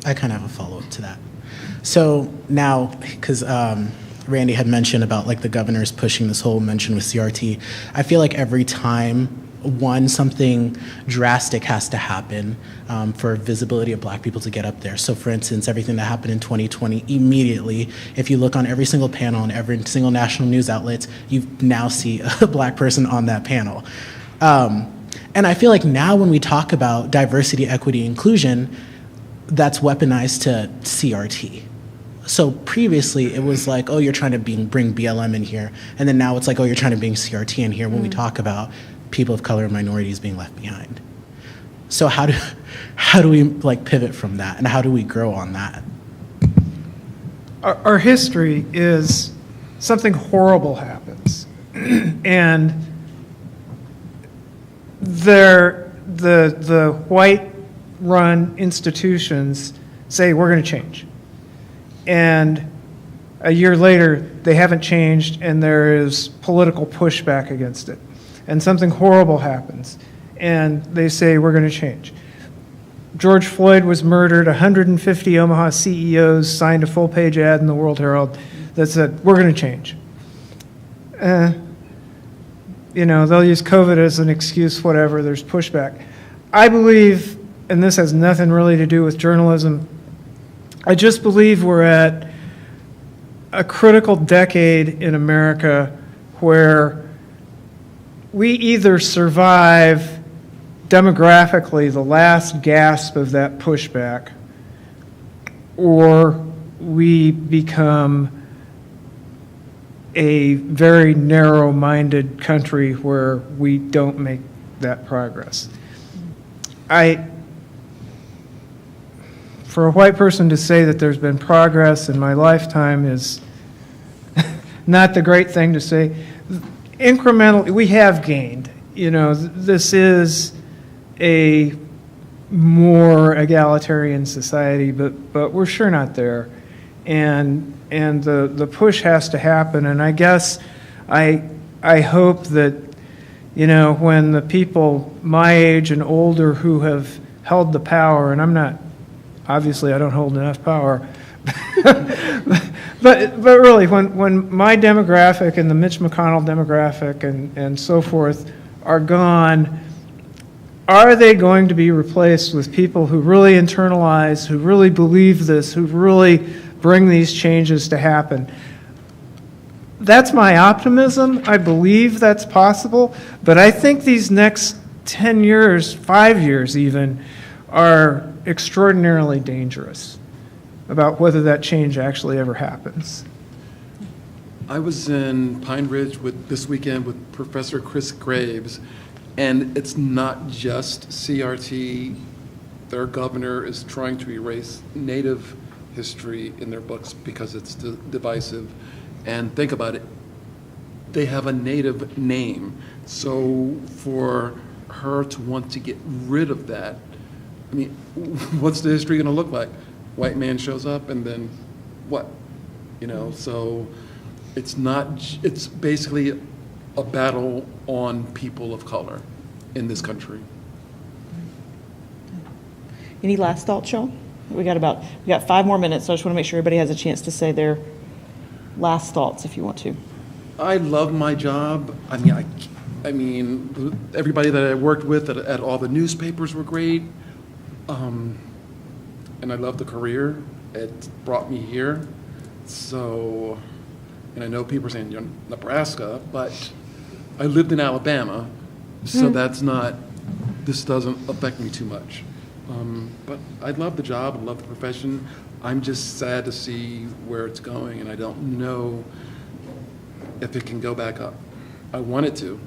I kind of have a follow-up to that. So now, because Randy had mentioned about like the governor's pushing this whole mention with CRT, I feel like every time something drastic has to happen for visibility of black people to get up there. So for instance, everything that happened in 2020, immediately, if you look on every single panel and every single national news outlet, you now see a black person on that panel. And I feel like now when we talk about diversity, equity, inclusion, that's weaponized to CRT. So previously it was like, oh, you're trying to bring BLM in here. And then now it's like, oh, you're trying to bring CRT in here when we talk about people of color and minorities being left behind. So how do we like pivot from that, and how do we grow on that?
Our history is something horrible happens, and the white-run institutions say we're going to change, and a year later they haven't changed, and there is political pushback against it, and something horrible happens, and they say we're going to change. George Floyd was murdered. 150 Omaha CEOs signed a full-page ad in the World Herald that said, we're going to change. You know, they'll use COVID as an excuse, whatever, there's pushback. I believe, and this has nothing really to do with journalism, I just believe we're at a critical decade in America where we either survive demographically the last gasp of that pushback, or we become a very narrow-minded country where we don't make that progress. For a white person to say that there's been progress in my lifetime is not the great thing to say. Incrementally, we have gained. You know, this is a more egalitarian society, but we're sure not there, and the push has to happen. And I guess I hope that, you know, when the people my age and older who have held the power, and I'm not, obviously I don't hold enough power, but really when my demographic and the Mitch McConnell demographic and so forth are gone, are they going to be replaced with people who really internalize, who really believe this, who really bring these changes to happen? That's my optimism. I believe that's possible, but I think these next 10 years, 5 years even, are extraordinarily dangerous about whether that change actually ever happens.
I was in Pine Ridge this weekend with Professor Chris Graves, and it's not just CRT. Their governor is trying to erase Native history in their books because it's divisive. And think about it, they have a Native name. So for her to want to get rid of that, I mean, what's the history going to look like? White man shows up and then what? You know, so it's basically a battle on people of color in this country.
Any last thoughts, Sean? We got 5 more minutes, so I just want to make sure everybody has a chance to say their last thoughts if you want to.
I love my job. I mean, everybody that I worked with at all the newspapers were great. And I love the career. It brought me here. So, and I know people are saying, you know, Nebraska, but I lived in Alabama, so this doesn't affect me too much. But I love the job, I love the profession. I'm just sad to see where it's going, and I don't know if it can go back up. I want it to.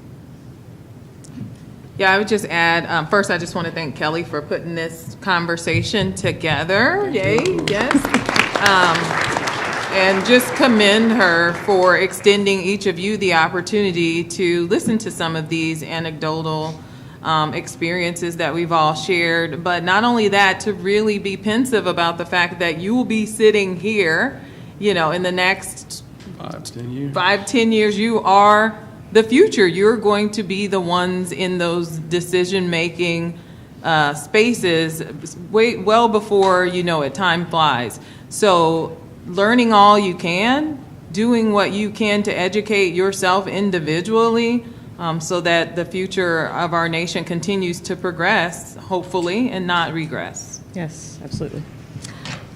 Yeah, I would just add, first, I just want to thank Kelly for putting this conversation together. Yay, yes. And just commend her for extending each of you the opportunity to listen to some of these anecdotal experiences that we've all shared. But not only that, to really be pensive about the fact that you will be sitting here, you know, in the next
5-10 years.
5-10 years, you are the future. You're going to be the ones in those decision-making spaces well before you know it. Time flies. So learning all you can, doing what you can to educate yourself individually so that the future of our nation continues to progress, hopefully, and not regress.
Yes, absolutely.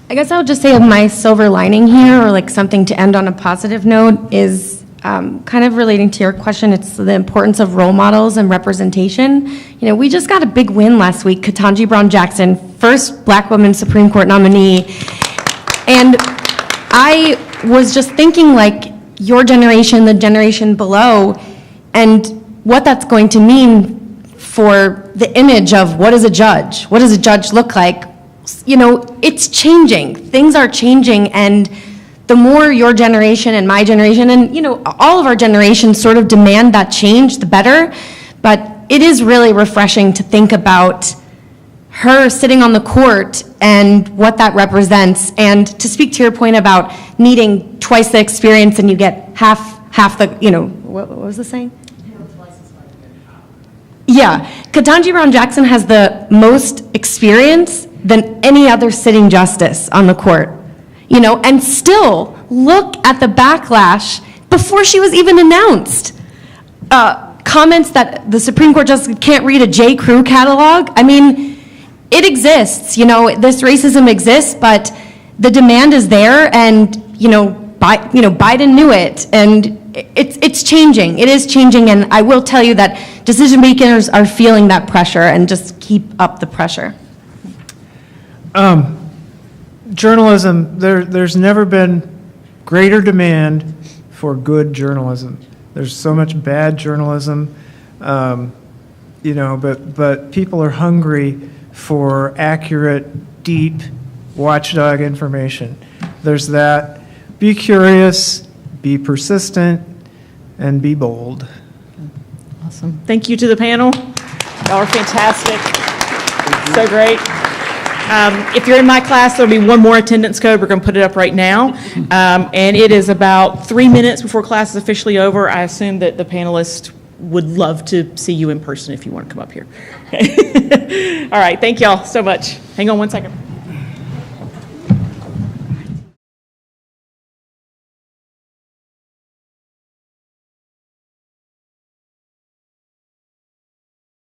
I guess I would just say my silver lining here, or like something to end on a positive note, is kind of relating to your question. It's the importance of role models and representation. You know, we just got a big win last week. Ketanji Brown Jackson, first Black woman Supreme Court nominee. And I was just thinking, like, your generation, the generation below, and what that's going to mean for the image of what is a judge? What does a judge look like? You know, it's changing. Things are changing, and the more your generation and my generation and, you know, all of our generations sort of demand that change, the better. But it is really refreshing to think about her sitting on the court and what that represents. And to speak to your point about needing twice the experience and you get half the, you know, what was the saying? Yeah, Ketanji Brown Jackson has the most experience than any other sitting justice on the court, you know, and still look at the backlash before she was even announced. Comments that the Supreme Court justice can't read a J. Crew catalog. I mean, it exists, you know, this racism exists, but the demand is there, and, you know, Biden knew it, and it's changing. It is changing, and I will tell you that decision makers are feeling that pressure, and just keep up the pressure.
Journalism, there's never been greater demand for good journalism. There's so much bad journalism, you know, but people are hungry for accurate, deep, watchdog information. There's that. Be curious, be persistent, and be bold.
Awesome. Thank you to the panel. Y'all are fantastic. So great. If you're in my class, there'll be one more attendance code. We're going to put it up right now. And it is about 3 minutes before class is officially over. I assume that the panelists would love to see you in person if you want to come up here. All right. Thank y'all so much. Hang on one second.